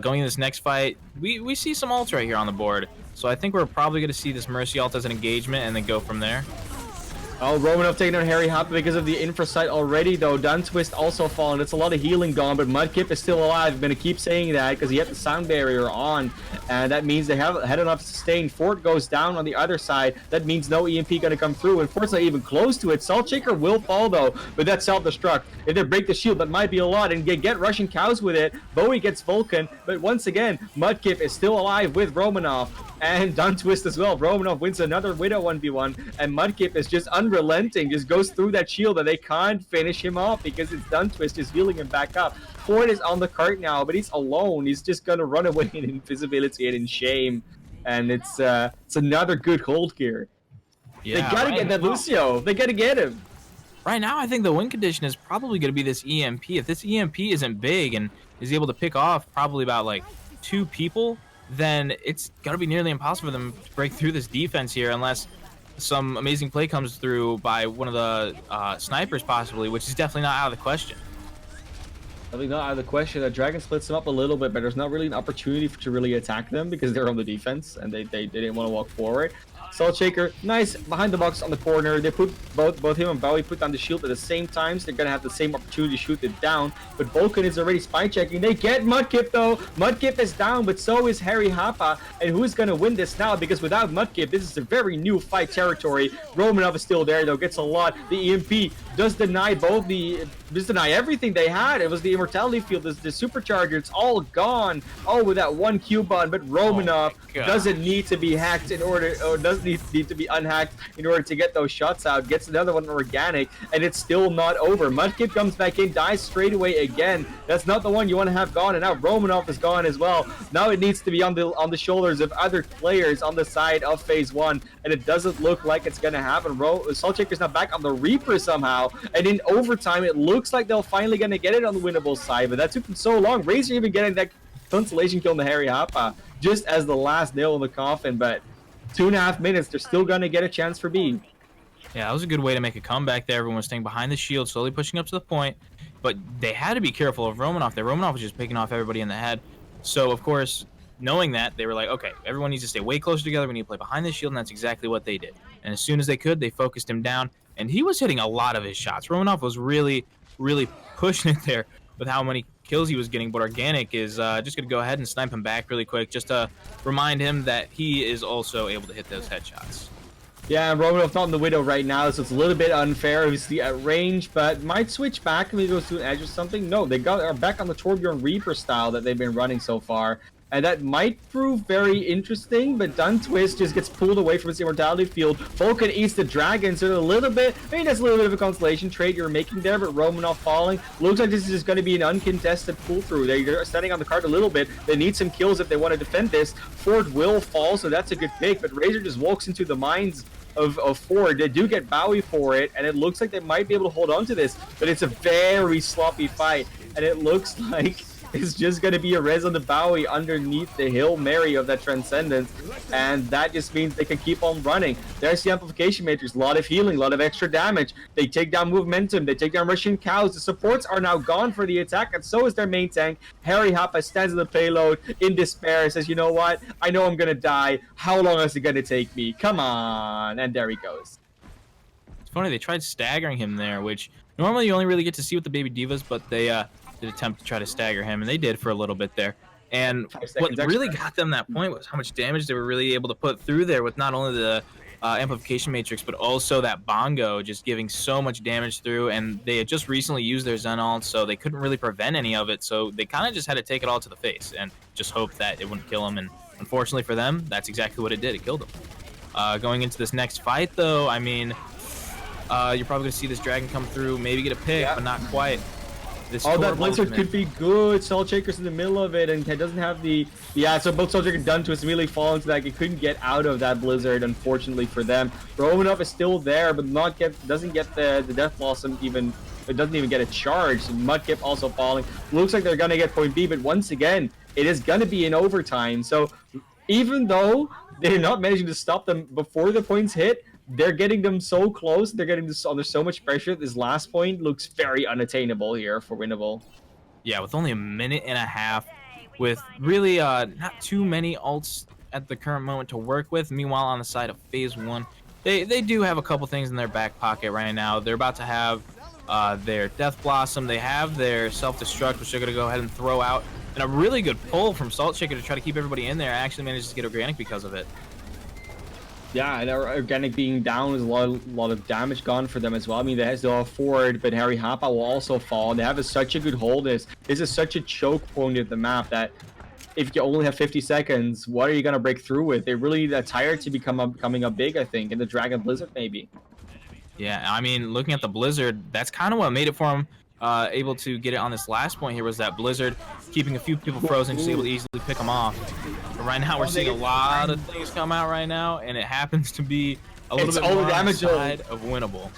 Going into this next fight, we see some ults right here on the board, so I think we're probably going to see this Mercy ult as an engagement and then go from there. Oh, Romanov taking out Harry Hop because of the infra site already, though. Duntwist also fallen. It's a lot of healing gone, but Mudkip is still alive. I'm going to keep saying that because he had the sound barrier on, and that means they have had enough sustain. Fort goes down on the other side. That means no EMP going to come through, and Fort's not even close to it. Salt Shaker will fall, though, but that's self-destruct. If they break the shield, that might be a lot, and get Russian cows with it. Bowie gets Vulcan, but once again, Mudkip is still alive with Romanov, and Duntwist as well. Romanov wins another Widow 1v1, and Mudkip is just unrelenting, just goes through that shield, and they can't finish him off because it's Duntwist just healing him back up. Ford is on the cart now, but he's alone. He's just gonna run away in invisibility and in shame, and it's another good hold here. Yeah, they gotta get that Lucio. They gotta get him. Right now, I think the win condition is probably going to be this EMP. If this EMP isn't big and is able to pick off probably about like 2 people, then it's going to be nearly impossible for them to break through this defense here unless some amazing play comes through by one of the snipers possibly, which is definitely not out of the question. Definitely not out of the question. The Dragon splits them up a little bit, but there's not really an opportunity to really attack them because they're on the defense and they didn't want to walk forward. Salt Shaker, nice behind the box on the corner. They put both him and Bowie put down the shield at the same time, so they're gonna have the same opportunity to shoot it down. But Vulcan is already spy checking. They get Mudkip though. Mudkip is down, but so is Harry Hapa. And who's gonna win this now? Because without Mudkip, this is a very new fight territory. Romanov is still there though, gets a lot. The EMP does deny everything they had. It was the immortality field, the supercharger. It's all gone. Oh, with that one Q-bond, but Romanov doesn't need to be hacked in order, or doesn't need to be unhacked in order to get those shots out. Gets another one organic, and it's still not over. Mudkip comes back in, dies straight away again. That's not the one you want to have gone, and now Romanov is gone as well. Now it needs to be on the shoulders of other players on the side of phase 1, and it doesn't look like it's gonna happen. Saltshaker's now back on the Reaper somehow, and in overtime it looks like they're finally gonna get it on the Winnable side, but that took them so long. Razor even getting that consolation kill on the Harry Hapa just as the last nail in the coffin, but 2.5 minutes, they're still gonna get a chance for B. Yeah, that was a good way to make a comeback there. Everyone was staying behind the shield, slowly pushing up to the point, but they had to be careful of Romanov there. Romanov was just picking off everybody in the head. So, of course, knowing that, they were like, okay, everyone needs to stay way closer together. We need to play behind the shield, and that's exactly what they did. And as soon as they could, they focused him down, and he was hitting a lot of his shots. Romanov was really, really pushing it there with how many kills he was getting, but Organic is just going to go ahead and snipe him back really quick, just to remind him that he is also able to hit those headshots. Yeah, and Romanov's not in the Widow right now, so it's a little bit unfair, obviously, at range, but might switch back, maybe goes to an edge or something. No, they are back on the Torbjorn Reaper style that they've been running so far, and that might prove very interesting, but Duntwist just gets pulled away from his immortality field. Vulcan eats the dragon, so a little bit, maybe that's a little bit of a consolation trade you're making there, but Romanov falling. Looks like this is just going to be an uncontested pull-through. They're standing on the card a little bit. They need some kills if they want to defend this. Ford will fall, so that's a good pick, but Razor just walks into the mines of Ford. They do get Bowie for it, and it looks like they might be able to hold on to this, but it's a very sloppy fight, and it looks like it's just going to be a res on the Bowie underneath the Hail Mary of that Transcendence, and that just means they can keep on running. There's the Amplification Matrix, a lot of healing, a lot of extra damage. They take down Momentum, they take down Russian Cows. The supports are now gone for the attack, and so is their main tank. Harry Hapa stands in the payload in despair, says, you know what, I know I'm going to die. How long is it going to take me? Come on. And there he goes. It's funny, they tried staggering him there, which normally you only really get to see with the Baby Divas, but they did attempt to try to stagger him, and they did for a little bit there. And what really got them that point was how much damage they were really able to put through there with not only the Amplification Matrix, but also that Bongo just giving so much damage through, and they had just recently used their Zen ult, so they couldn't really prevent any of it, so they kind of just had to take it all to the face and just hope that it wouldn't kill them, and unfortunately for them, that's exactly what it did. It killed them. Going into this next fight, though, I mean, you're probably going to see this Dragon come through, maybe get a pick, but not quite. Oh, that Blizzard could be good. Saltshaker's in the middle of it, and doesn't have the... Yeah, so both Saltshaker and Duntwist really fall into that. He couldn't get out of that Blizzard, unfortunately for them. Romanov is still there, but doesn't get the Death Blossom even... It doesn't even get a charge. Mudkip also falling. Looks like they're going to get point B, but once again, it is going to be in overtime. So even though they're not managing to stop them before the points hit, they're getting them so close. They're getting this under so much pressure. This last point looks very unattainable here for Winnable. Yeah, with only a minute and a half, with really not too many ults at the current moment to work with. Meanwhile, on the side of phase 1, they do have a couple things in their back pocket right now. They're about to have their Death Blossom. They have their Self-Destruct, which they're going to go ahead and throw out. And a really good pull from Saltshaker to try to keep everybody in there. Actually manages to get Organic because of it. Yeah, and Organic being down is a lot of damage gone for them as well. I mean, they still have Ford, but Harry Hapa will also fall. They have such a good hold. This is such a choke point of the map that if you only have 50 seconds, what are you going to break through with? They're really tired to coming up big, I think, in the Dragon Blizzard maybe. Yeah, I mean, looking at the Blizzard, that's kind of what made it for him. Able to get it on this last point here was that Blizzard keeping a few people frozen, just able to easily pick them off. But right now we're seeing a lot of things come out right now, and it happens to be a little bit more on the side of Winnable.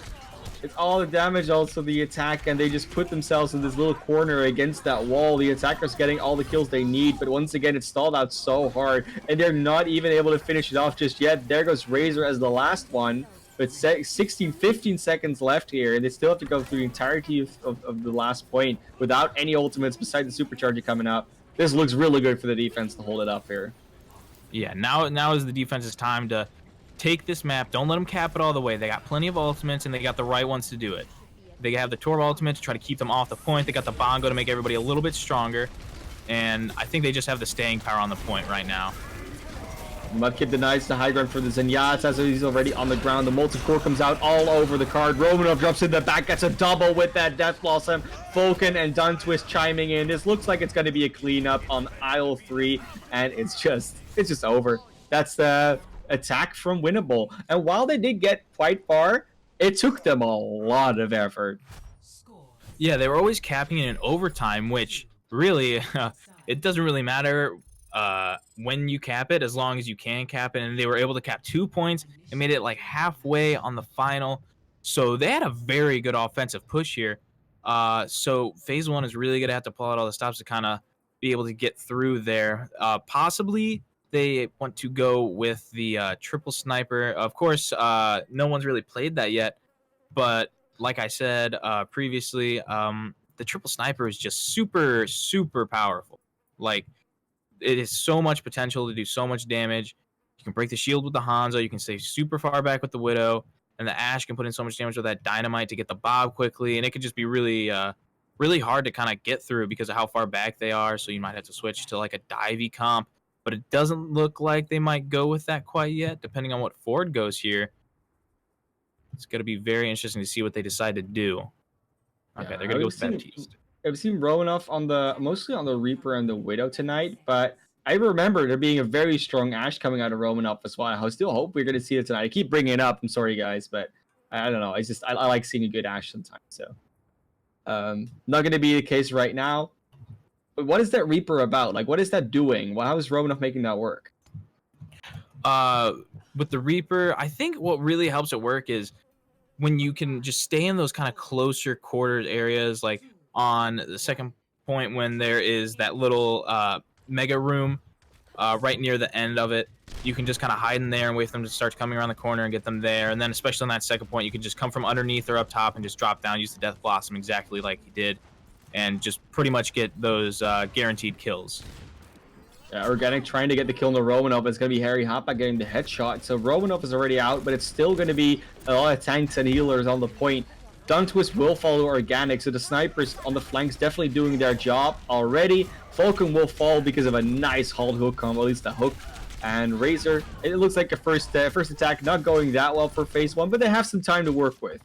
It's all the damage, also the attack, and they just put themselves in this little corner against that wall. The attacker's getting all the kills they need, but once again, it's stalled out so hard, and they're not even able to finish it off just yet. There goes Razor as the last one. But 15 seconds left here, and they still have to go through the entirety of the last point without any ultimates besides the supercharger coming up. This looks really good for the defense to hold it up here. Yeah, now is the defense's time to take this map. Don't let them cap it all the way. They got plenty of ultimates, and they got the right ones to do it. They have the Torb ultimate to try to keep them off the point. They got the Bongo to make everybody a little bit stronger. And I think they just have the staying power on the point right now. Mudkip denies the high ground for the Zenyatta as he's already on the ground. The multi-core comes out all over the card. Romanov drops in the back, gets a double with that Death Blossom. Vulcan and Duntwist chiming in. This looks like it's going to be a cleanup on aisle 3, and it's just over. That's the attack from Winnable. And while they did get quite far, it took them a lot of effort. Yeah, they were always capping it in overtime, which really, it doesn't really matter when you cap it, as long as you can cap it. And they were able to cap 2 points and made it like halfway on the final. So they had a very good offensive push here. So phase 1 is really going to have to pull out all the stops to kind of be able to get through there. Possibly they want to go with the triple sniper. Of course, no one's really played that yet. But like I said previously, the triple sniper is just super, super powerful. Like, it is so much potential to do so much damage. You can break the shield with the Hanzo. You can stay super far back with the Widow. And the Ashe can put in so much damage with that Dynamite to get the Bob quickly. And it could just be really, really hard to kind of get through because of how far back they are. So you might have to switch to like a divey comp. But it doesn't look like they might go with that quite yet, depending on what Ford goes here. It's going to be very interesting to see what they decide to do. Okay, they're going to go with Baptiste. I've seen Romanov mostly on the Reaper and the Widow tonight, but I remember there being a very strong Ashe coming out of Romanov as well. I still hope we're going to see it tonight. I keep bringing it up. I'm sorry, guys, but I don't know. It's just I like seeing a good Ashe sometimes. So not going to be the case right now. But what is that Reaper about? Like, what is that doing? How is Romanov making that work? With the Reaper, I think what really helps it work is when you can just stay in those kind of closer quarters areas, like on the second point when there is that little mega room right near the end of it. You can just kind of hide in there and wait for them to start coming around the corner and get them there. And then especially on that second point, you can just come from underneath or up top and just drop down, use the Death Blossom exactly like he did, and just pretty much get those guaranteed kills. Yeah, Organic trying to get the kill on the Romanov. It's going to be Harry Hoppa getting the headshot. So Romanov is already out, but it's still going to be a lot of tanks and healers on the point. Duntwist will follow Organic, so the snipers on the flanks definitely doing their job already. Falcon will fall because of a nice halt hook combo, at least the hook. And Razor, it looks like a first attack not going that well for phase 1, but they have some time to work with.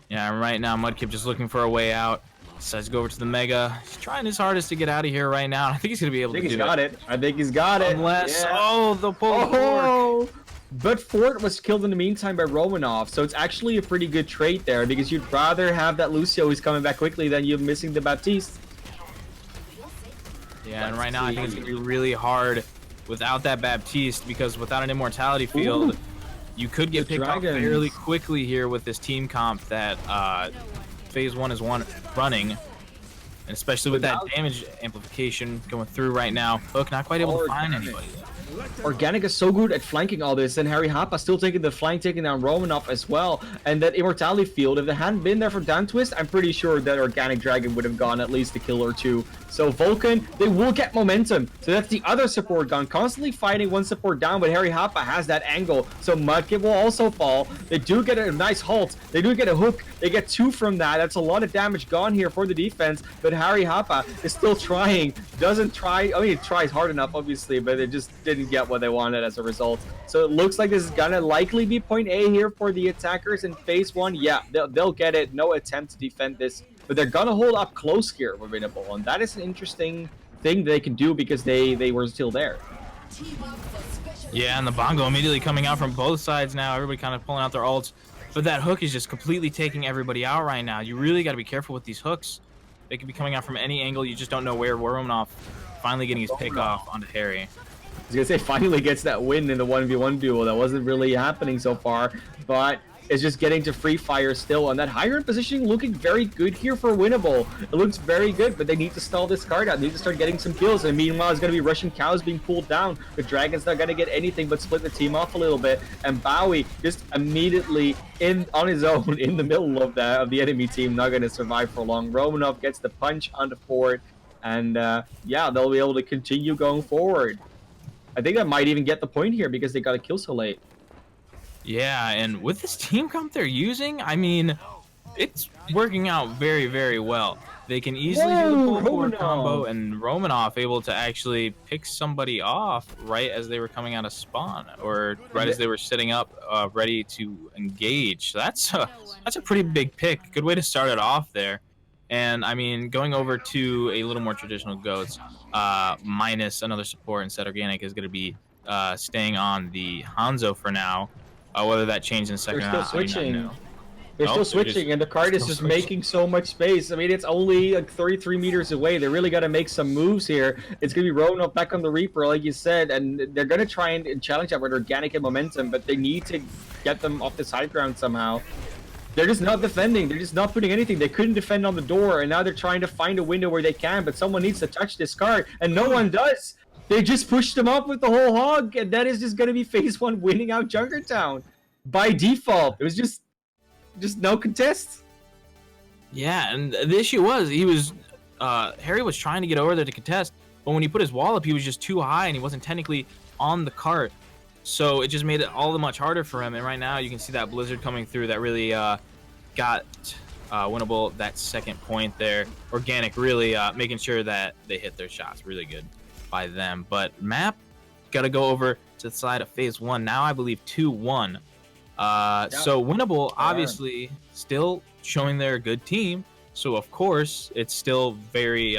Yeah, right now Mudkip just looking for a way out. Decides to go over to the Mega. He's trying his hardest to get out of here right now. I think he's going to be able to do it. I think he's got it. Unless, yeah. the pull. But Fort was killed in the meantime by Romanov, so it's actually a pretty good trade there because you'd rather have that Lucio who's coming back quickly than you missing the Baptiste. Yeah, and right now I think it's going to be really hard without that Baptiste because without an Immortality Field, you could get picked off fairly quickly here with this team comp that phase 1 is running. And especially with that damage amplification going through right now, Hook not quite able to find anybody. Organic is so good at flanking all this, and Harry Hoppa still taking the flank, taking down Romanov as well. And that Immortality Field, if it hadn't been there for Duntwist, I'm pretty sure that Organic Dragon would have gone at least a kill or two. So Vulcan, they will get momentum. So that's the other support gun, constantly fighting one support down, but Harry Hoppa has that angle. So Mudkip will also fall. They do get a nice halt. They do get a hook. They get 2 from that. That's a lot of damage gone here for the defense, but Harry Hoppa is still trying. Doesn't try, I mean, it tries hard enough, obviously, but it just didn't get what they wanted as a result. So it looks like this is gonna likely be point A here for the attackers in phase 1. Yeah, they'll get it. No attempt to defend this, but they're gonna hold up close here with Winnable, and that is an interesting thing they can do because they were still there. Yeah, and the Bongo immediately coming out from both sides now. Everybody kind of pulling out their ults, but that hook is just completely taking everybody out right now. You really got to be careful with these hooks. They could be coming out from any angle. You just don't know where Romanov finally getting his pick off onto Harry. was gonna say finally gets that win in the 1v1 duel. That wasn't really happening so far, but it's just getting to free fire still. And that high ground positioning looking very good here for Winnable. It looks very good, but they need to stall this card out. They need to start getting some kills. And meanwhile, it's gonna be Russian cows being pulled down. The Dragon's not gonna get anything but split the team off a little bit. And Bowie just immediately on his own in the middle of the enemy team, not gonna survive for long. Romanov gets the punch on the fort, and yeah, they'll be able to continue going forward. I think that might even get the point here because they got a kill so late. Yeah, and with this team comp they're using, I mean, it's working out very, very well. They can easily do the pull forward combo, and Romanov able to actually pick somebody off right as they were coming out of spawn, or right as they were setting up, ready to engage. So that's a pretty big pick. Good way to start it off there. And I mean, going over to a little more traditional goats, minus another support instead, Organic is going to be staying on the Hanzo for now. Whether that changed in a second or not, switching. They're still switching, and the card is just making so much space. I mean, it's only like 33 meters away. They really got to make some moves here. It's going to be Roanoke back on the Reaper, like you said, and they're going to try and challenge that with Organic and Momentum, but they need to get them off this high ground somehow. They're just not defending. They're just not putting anything. They couldn't defend on the door, and now they're trying to find a window where they can, but someone needs to touch this card, and no one does. They just pushed them up with the whole hog, and that is just going to be phase 1 winning out Junkertown by default. It was just no contest. Yeah, and the issue was Harry was trying to get over there to contest, but when he put his wall up, he was just too high, and he wasn't technically on the cart. So it just made it all the much harder for him. And right now you can see that blizzard coming through that really got Winnable that second point there. Organic really making sure that they hit their shots. Really good by them. But map got to go over to the side of phase 1. Now I believe 2-1. So Winnable obviously still showing they're a good team. So of course it's still very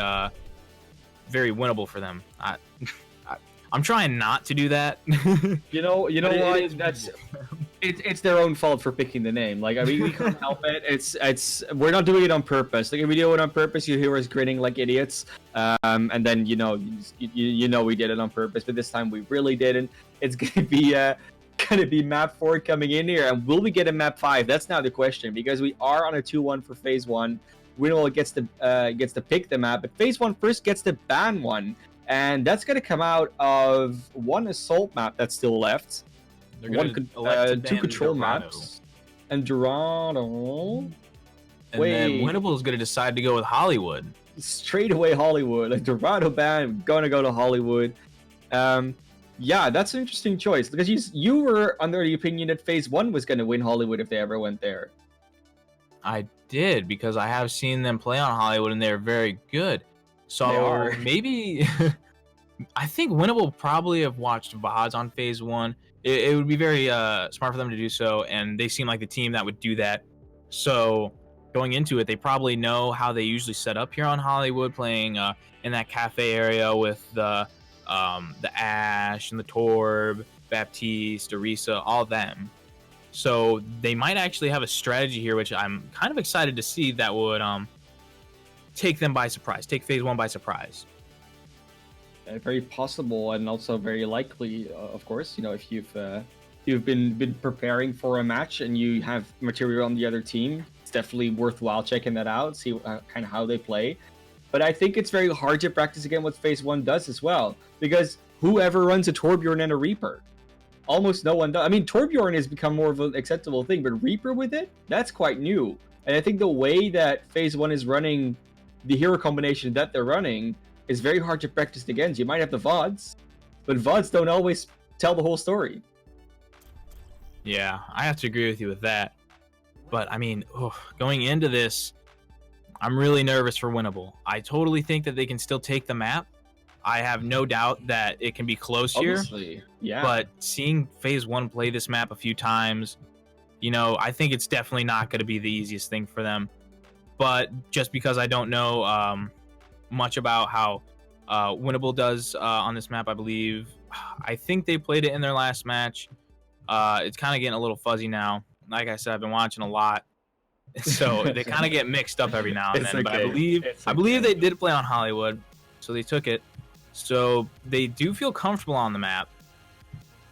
very winnable for them. I'm trying not to do that. You know what? It's their own fault for picking the name. Like, I mean, we can't help it. We're not doing it on purpose. Like, if we do it on purpose, you hear us grinning like idiots. And then you know we did it on purpose, but this time we really didn't. It's gonna be map 4 coming in here, and will we get a map 5? That's now the question, because we are on a 2-1 for phase 1. Winnable gets to pick the map, but phase 1 first gets to ban one. And that's going to come out of one assault map that's still left. They're going two control maps. And Dorado. And then Winnable is going to decide to go with Hollywood. Straight away Hollywood. Like, Dorado ban, going to go to Hollywood. Yeah, that's an interesting choice. Because you were under the opinion that phase 1 was going to win Hollywood if they ever went there. I did, because I have seen them play on Hollywood, and they're very good. So maybe I think Winnable probably have watched VODs on phase 1. It would be very smart for them to do so, and they seem like the team that would do that. So going into it, they probably know how they usually set up here on Hollywood, playing in that cafe area with the Ash and the Torb, Baptiste, Arisa, all them. So they might actually have a strategy here, which I'm kind of excited to see, that would take them by surprise, take phase 1 by surprise. Very possible, and also very likely, of course. You know, if you've been preparing for a match and you have material on the other team, it's definitely worthwhile checking that out, see kind of how they play. But I think it's very hard to practice again what phase 1 does as well, because whoever runs a Torbjorn and a Reaper, almost no one does. I mean, Torbjorn has become more of an acceptable thing, but Reaper with it, that's quite new. And I think the way that phase 1 is running, the hero combination that they're running, is very hard to practice against. You might have the VODs, but VODs don't always tell the whole story. Yeah, I have to agree with you with that. But I mean, going into this, I'm really nervous for Winnable. I totally think that they can still take the map. I have no doubt that it can be close here. Yeah. But seeing phase 1 play this map a few times, you know, I think it's definitely not going to be the easiest thing for them. But just because I don't know much about how Winnable does on this map, I think they played it in their last match. It's kind of getting a little fuzzy now. Like I said, I've been watching a lot, so they kind of get mixed up every now and then. But I believe they did play on Hollywood, so they took it. So they do feel comfortable on the map.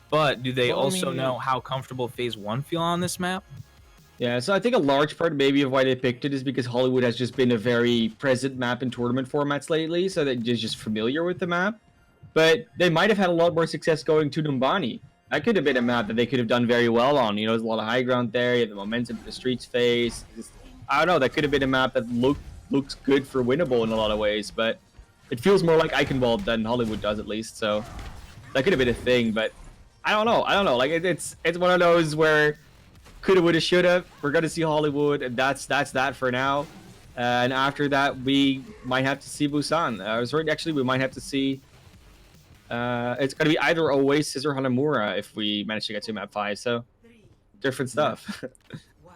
But do they also know how comfortable Phase 1 feel on this map? Yeah, so I think a large part maybe of why they picked it is because Hollywood has just been a very present map in tournament formats lately, so they're just familiar with the map. But they might have had a lot more success going to Numbani. That could have been a map that they could have done very well on. You know, there's a lot of high ground there, you have the momentum in the streets phase. I don't know, that could have been a map that looks good for winnable in a lot of ways, but it feels more like Eichenwald than Hollywood does at least, so that could have been a thing, but I don't know. Like it's one of those where coulda, woulda, shoulda. We're gonna see Hollywood, and that's that for now. And after that, we might have to see Busan. Actually, we might have to see. It's gonna be either Oasis or Hanamura if we manage to get to map 5. So different stuff.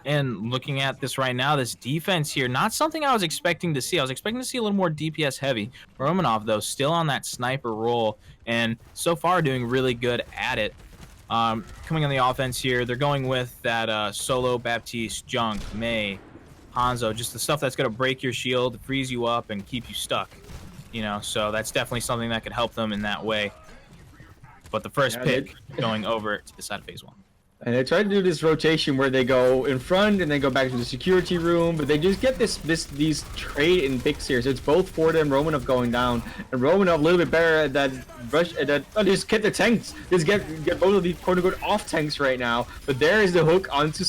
And looking at this right now, this defense here, not something I was expecting to see. I was expecting to see a little more DPS heavy. Romanov, though, still on that sniper role, and so far doing really good at it. Coming on the offense here, they're going with that Solo, Baptiste, Junk, Mei, Hanzo, just the stuff that's going to break your shield, freeze you up, and keep you stuck. You know, so that's definitely something that could help them in that way. But the first pick going over to the side of Phase 1. And they try to do this rotation where they go in front and then go back to the security room, but they just get these trade in picks here. So it's both Forda and Romanov going down, and Romanov a little bit better at that rush. Just get the tanks. Just get both of these quote unquote off tanks right now. But there is the hook onto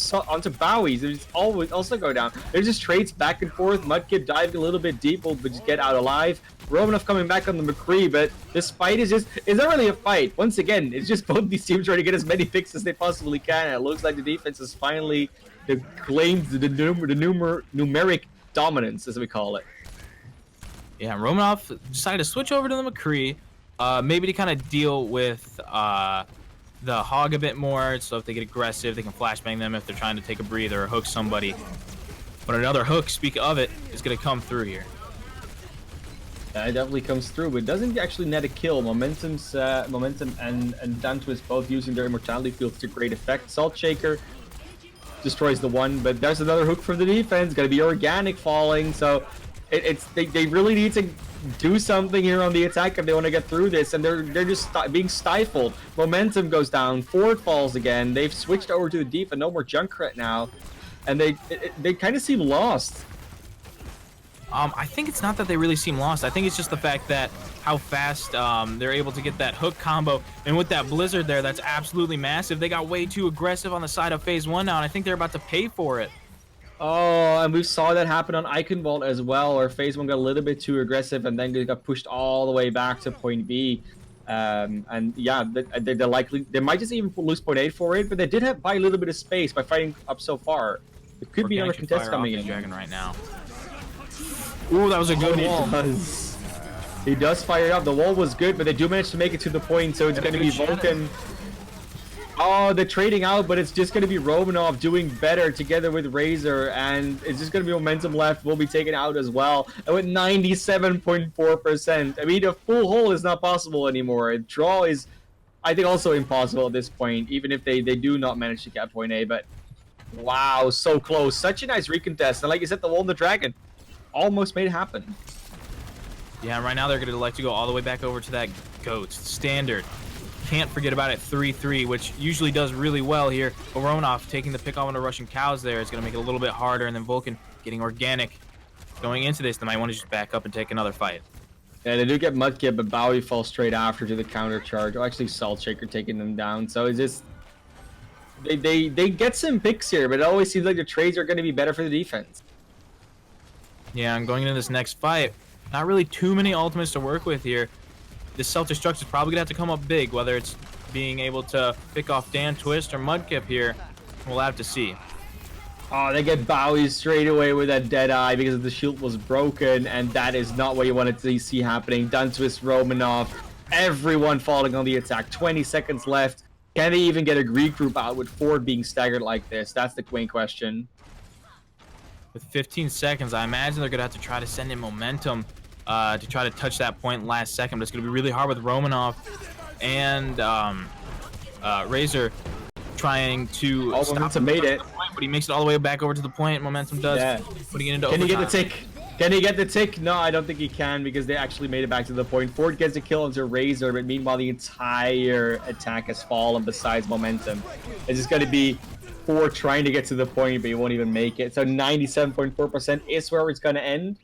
Bowie. They just always also go down. There's just trades back and forth. Mudkip diving a little bit deep, but just get out alive. Romanov coming back on the McCree, but this fight is not really a fight. Once again, it's just both these teams trying to get as many picks as they possibly can, and it looks like the defense has finally claimed the numeric dominance, as we call it. Yeah, Romanov decided to switch over to the McCree, maybe to kind of deal with the Hog a bit more, so if they get aggressive, they can flashbang them if they're trying to take a breather or hook somebody. But another hook, speak of it, is going to come through here. Yeah, it definitely comes through, but doesn't actually net a kill. Momentum and Dantuis both using their immortality fields to great effect. Salt Shaker destroys the one, but there's another hook from the defense. Got to be organic falling, so they really need to do something here on the attack if they want to get through this, and they're just being stifled. Momentum goes down. Ford falls again. They've switched over to the deep, and no more Junkrat now, and they kind of seem lost. I think it's not that they really seem lost. I think it's just the fact that how fast they're able to get that hook combo. And with that Blizzard there, that's absolutely massive. They got way too aggressive on the side of Phase 1 now, and I think they're about to pay for it. Oh, and we saw that happen on Eichenwald as well, where Phase 1 got a little bit too aggressive, and then they got pushed all the way back to point B. And yeah, they're likely, they might just even lose point A for it, but they did buy a little bit of space by fighting up so far. It could be another contest coming in. Dragon right now. Ooh, that was a good wall. He does fire up. The wall was good, but they do manage to make it to the point, so it's going to be Vulcan. Oh, they're trading out, but it's just going to be Romanov doing better together with Razor, and it's just going to be momentum left. Will be taken out as well. And with 97.4%. I mean, a full hole is not possible anymore. A draw is, I think, also impossible at this point, even if they do not manage to get point A. But wow, so close. Such a nice recontest. And like you said, the wall and the dragon almost made it happen. Yeah, right now they're going to like to go all the way back over to that GOAT standard. Can't forget about it, 3-3, which usually does really well here. But Romanov taking the pick off on the Russian cows there is going to make it a little bit harder, and then Vulcan getting organic. Going into this, they might want to just back up and take another fight. Yeah, they do get Mudkip, but Bowie falls straight after to the counter charge. Oh, actually, Salt Shaker taking them down. So it's just they get some picks here, but it always seems like the trades are going to be better for the defense. Yeah, I'm going into this next fight. Not really too many ultimates to work with here. This self-destruct is probably going to have to come up big, whether it's being able to pick off Dan Twist or Mudkip here. We'll have to see. Oh, they get Bowie straight away with that dead eye because the shield was broken, and that is not what you wanted to see happening. Dan Twist, Romanov, everyone falling on the attack. 20 seconds left. Can they even get a regroup out with Ford being staggered like this? That's the main question. With 15 seconds, I imagine they're going to have to try to send in momentum to try to touch that point last second. But it's going to be really hard with Romanov and Razor trying to stop him. Made it. Point, but he makes it all the way back over to the point. Momentum does. Yeah. Putting it into Can overtime. he get the tick? Can he get the tick? No, I don't think he can because they actually made it back to the point. Ford gets a kill onto Razor, but meanwhile the entire attack has fallen besides momentum. It's just going to be Ford trying to get to the point, but he won't even make it. So 97.4% is where it's going to end.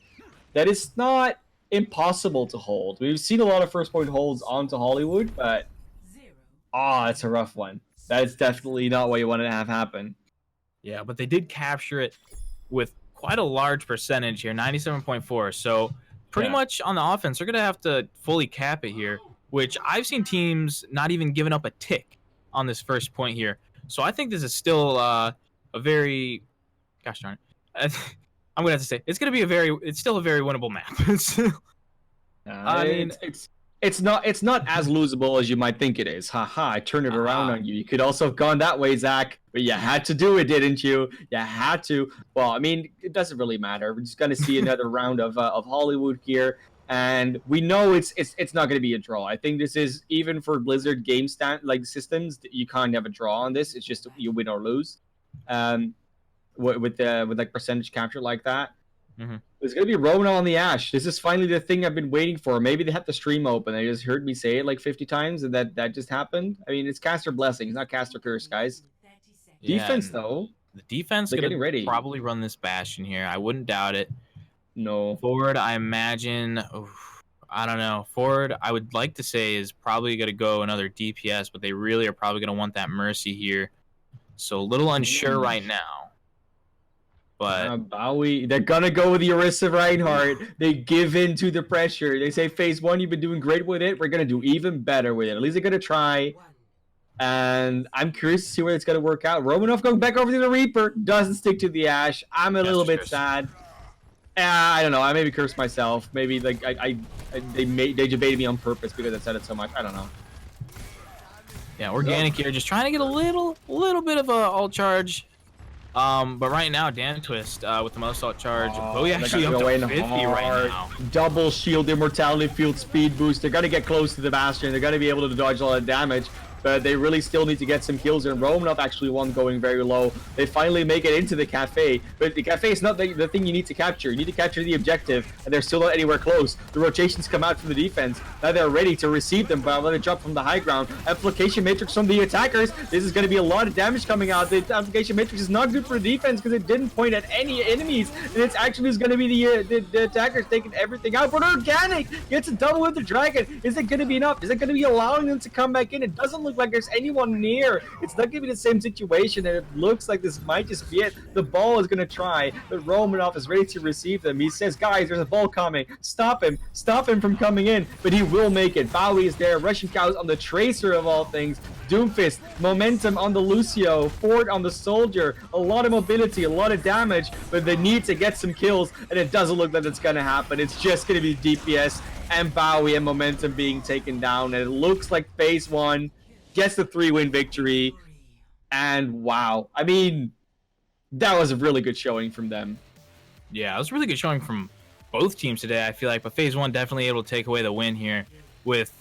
That is not impossible to hold. We've seen a lot of first point holds onto Hollywood, but it's a rough one. That's definitely not what you want to have happen. Yeah, but they did capture it with quite a large percentage here, 97.4. So pretty much on the offense, they're going to have to fully cap it here, which I've seen teams not even giving up a tick on this first point here. So I think this is still a very, gosh darn it. I'm going to have to say, it's still a very winnable map. I mean, it's not as losable as you might think it is. Haha, I turned it around on you. You could also have gone that way, Zach, but you had to do it, didn't you? You had to. Well, I mean, it doesn't really matter. We're just gonna see another round of Hollywood here, and we know it's not gonna be a draw. I think this is, even for Blizzard game systems, you can't have a draw on this. It's just you win or lose. With like percentage capture like that. Mm-hmm. It's gonna be Rona on the Ashe. This is finally the thing I've been waiting for. Maybe they have the stream open. They just heard me say it like 50 times, and that just happened. I mean, it's caster blessing. It's not caster curse, guys. Yeah, defense though. The defense is gonna probably run this Bastion here. I wouldn't doubt it. No. Forward, I imagine. I don't know. Forward, I would like to say is probably gonna go another DPS, but they really are probably gonna want that Mercy here. So a little unsure right now. But Bowie, they're gonna go with the Orisa Reinhardt. They give in to the pressure. They say, phase 1, you've been doing great with it. We're gonna do even better with it. At least they're gonna try. And I'm curious to see where it's gonna work out. Romanov going back over to the Reaper. Doesn't stick to the Ashe. I'm a little bit sad. I don't know. I maybe cursed myself. Maybe like they debated me on purpose because I said it so much. I don't know. Yeah, organic here, just trying to get a little bit of a ult charge. But right now, Dan Twist with the most ult charge. Bowie actually up to 50 right now. Double shield immortality field speed boost. They're gonna get close to the Bastion. They're gonna be able to dodge a lot of damage. But they really still need to get some kills, and Romanov actually won going very low. They finally make it into the cafe, but the cafe is not the thing you need to capture. You need to capture the objective, and they're still not anywhere close. The rotations come out from the defense. Now they're ready to receive them, but when they drop from the high ground. Application matrix from the attackers. This is going to be a lot of damage coming out. The application matrix is not good for defense because it didn't point at any enemies, and it's actually going to be the attackers taking everything out. But Organic gets a double with the dragon. Is it going to be enough? Is it going to be allowing them to come back in? It doesn't look like there's anyone near. It's not going to be the same situation, and it looks like this might just be it. The ball is going to try, but Romanov is ready to receive them. He says, guys, there's a ball coming. Stop him from coming in, but he will make it. Bowie is there. Russian cows on the Tracer of all things. Doomfist, momentum on the Lucio, Ford on the Soldier, a lot of mobility, a lot of damage, but they need to get some kills, and it doesn't look like that's going to happen. It's just going to be DPS and Bowie and momentum being taken down, and it looks like phase 1 gets the 3-win victory, and wow. I mean, that was a really good showing from them. Yeah, it was a really good showing from both teams today, I feel like, but phase 1 definitely able to take away the win here with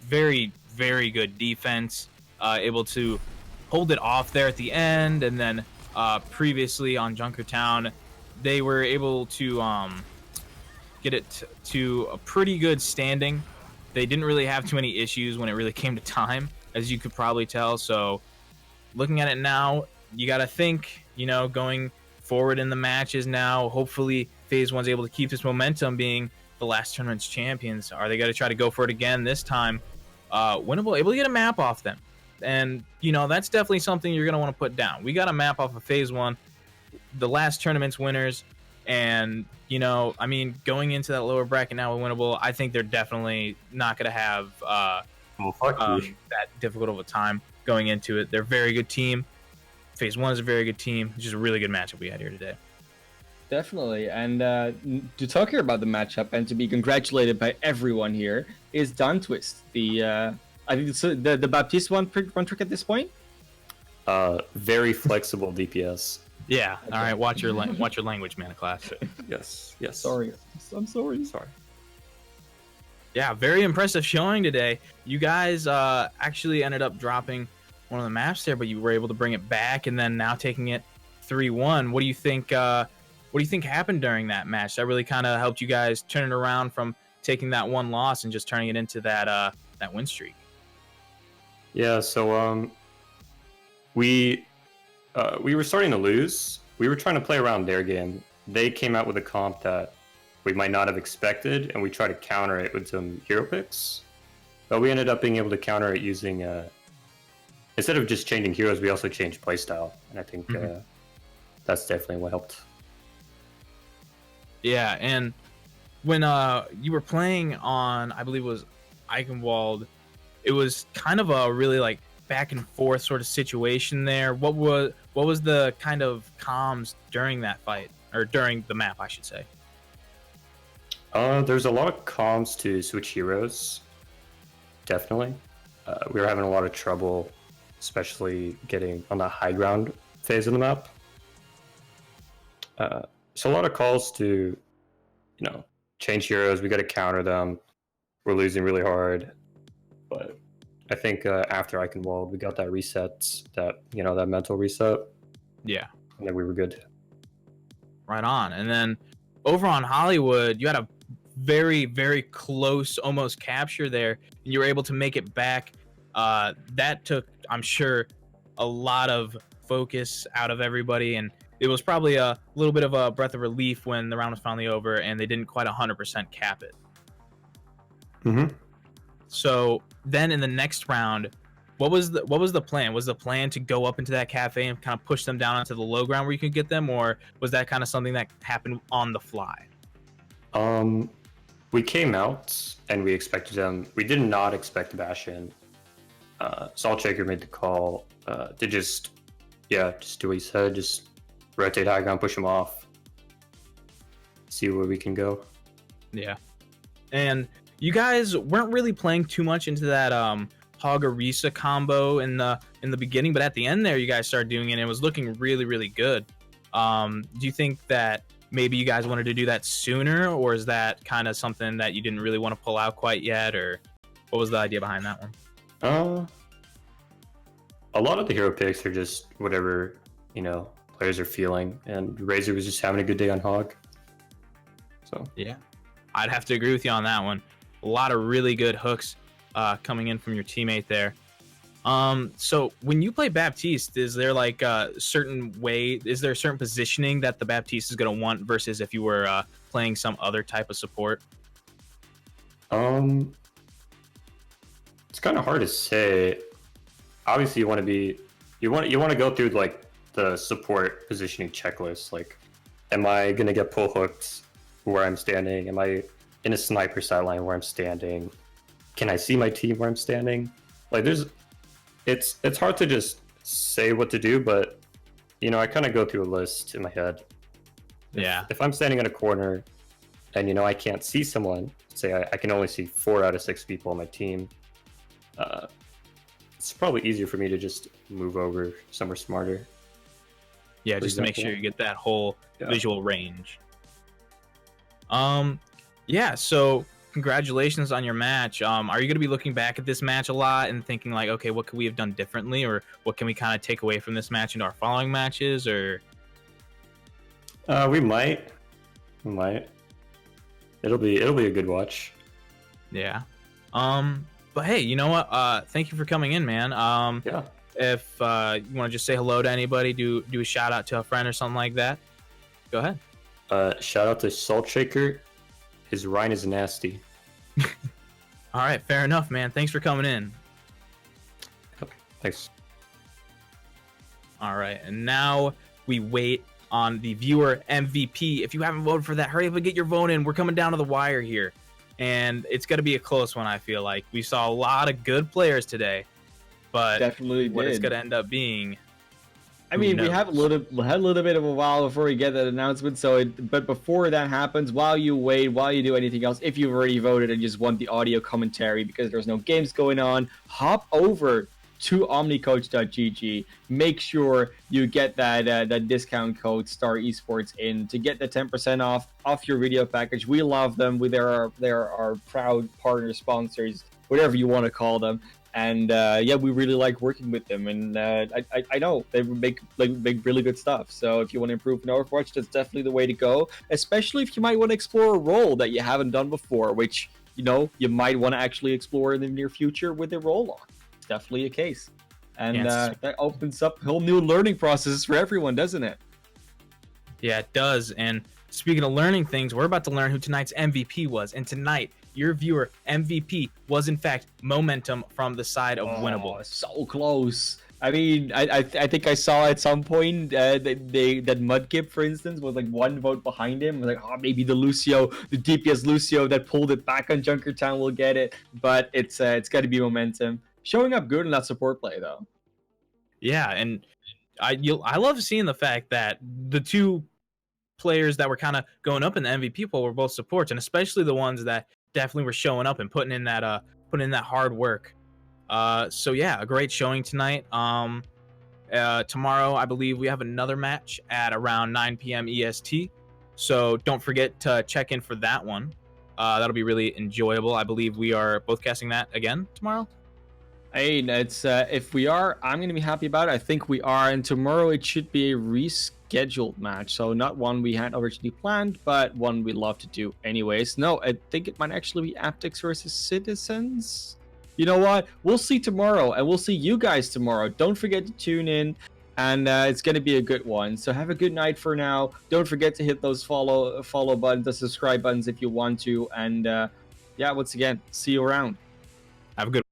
very, very good defense, able to hold it off there at the end, and then previously on Junkertown, they were able to get it to a pretty good standing. They didn't really have too many issues when it really came to time, as you could probably tell. So looking at it now, you got to think, you know, going forward in the matches now, hopefully phase 1's able to keep this momentum being the last tournament's champions. Are they going to try to go for it again this time? Winnable, able to get a map off them. And, you know, that's definitely something you're going to want to put down. We got a map off of phase 1, the last tournament's winners. And, you know, I mean, going into that lower bracket now with Winnable, I think they're definitely not going to have that difficult of a time going into it. They're a very good team. Phase 1 is a very good team. It's just a really good matchup we had here today. Definitely. And to talk here about the matchup and to be congratulated by everyone here is Don Twist. I think it's the Baptiste one trick at this point. Very flexible DPS. Yeah. All right. Watch your language, man. Class. Yes. Sorry. I'm sorry. Yeah. Very impressive showing today. You guys actually ended up dropping one of the maps there, but you were able to bring it back and then now taking it 3-1. What do you think what do you think happened during that match that really kind of helped you guys turn it around from taking that one loss and just turning it into that win streak? Yeah, so we were starting to lose. We were trying to play around their game. They came out with a comp that we might not have expected, and we tried to counter it with some hero picks. But we ended up being able to counter it using instead of just changing heroes, we also changed playstyle, and I think that's definitely what helped. Yeah, and when you were playing on, I believe it was Eichenwald, it was kind of a really like back and forth sort of situation there. What was the kind of comms during that fight, or during the map, I should say? There's a lot of comms to switch heroes. Definitely. We were having a lot of trouble, especially getting on the high ground phase of the map. So a lot of calls to, change heroes. We got to counter them. We're losing really hard. But I think after Eichenwald, we got that reset, that mental reset. Yeah. And then we were good. Right on. And then over on Hollywood, you had a very, very close almost capture there, and you were able to make it back. That took, I'm sure, a lot of focus out of everybody, and it was probably a little bit of a breath of relief when the round was finally over and they didn't quite 100% cap it. So then in the next round, what was the plan? Was the plan to go up into that cafe and kind of push them down onto the low ground where you could get them, or was that kind of something that happened on the fly? We came out and we expected them. We did not expect to bash in. Salt Shaker made the call to just do what he said, just rotate high ground, push him off, see where we can go. Yeah. And you guys weren't really playing too much into that Hog Orisa combo in the beginning, but at the end there you guys started doing it and it was looking really, really good. Do you think that maybe you guys wanted to do that sooner, or is that kind of something that you didn't really want to pull out quite yet, or what was the idea behind that one? A lot of the hero picks are just whatever, players are feeling, and Razor was just having a good day on Hog. So yeah, I'd have to agree with you on that one. A lot of really good hooks coming in from your teammate there. So when you play Baptiste, is there like a certain positioning that the Baptiste is going to want versus if you were playing some other type of support? It's kind of hard to say. Obviously, you want to go through like the support positioning checklist. Like, am I going to get pull hooked where I'm standing? Am I in a sniper sideline where I'm standing? Can I see my team where I'm standing? Like, it's hard to just say what to do, but I kind of go through a list in my head. Yeah. If I'm standing in a corner and I can't see someone, say I can only see 4 out of 6 people on my team, it's probably easier for me to just move over somewhere smarter. Yeah, just to make sure you get that whole visual range. Yeah, so congratulations on your match. Are you going to be looking back at this match a lot and thinking like, okay, what could we have done differently, or what can we kind of take away from this match into our following matches, or? We might. It'll be a good watch. Yeah. But hey, you know what? Thank you for coming in, man. Yeah. If you want to just say hello to anybody, do a shout out to a friend or something like that, go ahead. Shout out to Salt Shaker. His Rhine is nasty. All right, fair enough, man. Thanks for coming in. Thanks. All right, and now we wait on the viewer MVP. If you haven't voted for that, hurry up and get your vote in. We're coming down to the wire here, and it's going to be a close one, I feel like. We saw a lot of good players today, but Definitely what did. it's going to end up being, I mean, we had a little bit of a while before we get that announcement. But before that happens, while you wait, while you do anything else, if you've already voted and just want the audio commentary because there's no games going on, hop over to omnicoach.gg. Make sure you get that discount code Star Esports in to get the 10% off your video package. We love them. They're our proud partner sponsors, whatever you want to call them. And yeah, we really like working with them, and I know they make really good stuff. So if you want to improve in Overwatch, that's definitely the way to go. Especially if you might want to explore a role that you haven't done before, which you might want to actually explore in the near future with a role on. It's definitely a case, and that opens up whole new learning processes for everyone, doesn't it? Yeah, it does. And speaking of learning things, we're about to learn who tonight's MVP was, and tonight, your viewer MVP was in fact Momentum from the side of Winnable. So close. I mean, I think I saw at some point that Mudkip, for instance, was like 1 vote behind him. I was like, oh, maybe the DPS Lucio that pulled it back on Junkertown will get it, but it's got to be Momentum showing up good in that support play though. Yeah, and I love seeing the fact that the 2 players that were kind of going up in the MVP poll were both supports, and especially the ones that definitely were showing up and putting in that hard work. So yeah, a great showing tonight. Tomorrow I believe we have another match at around 9 p.m. EST, so don't forget to check in for that one. That'll be really enjoyable. I believe we are both casting that again tomorrow. Hey, it's if we are, I'm gonna be happy about it. I think we are, and tomorrow it should be a rescheduled match, so not one we had originally planned, but one we'd love to do anyways. No, I think it might actually be Aptics versus Citizens. You know what? We'll see tomorrow, and we'll see you guys tomorrow. Don't forget to tune in, and it's gonna be a good one. So have a good night for now. Don't forget to hit those follow buttons, the subscribe buttons if you want to, and yeah, once again, see you around. Have a good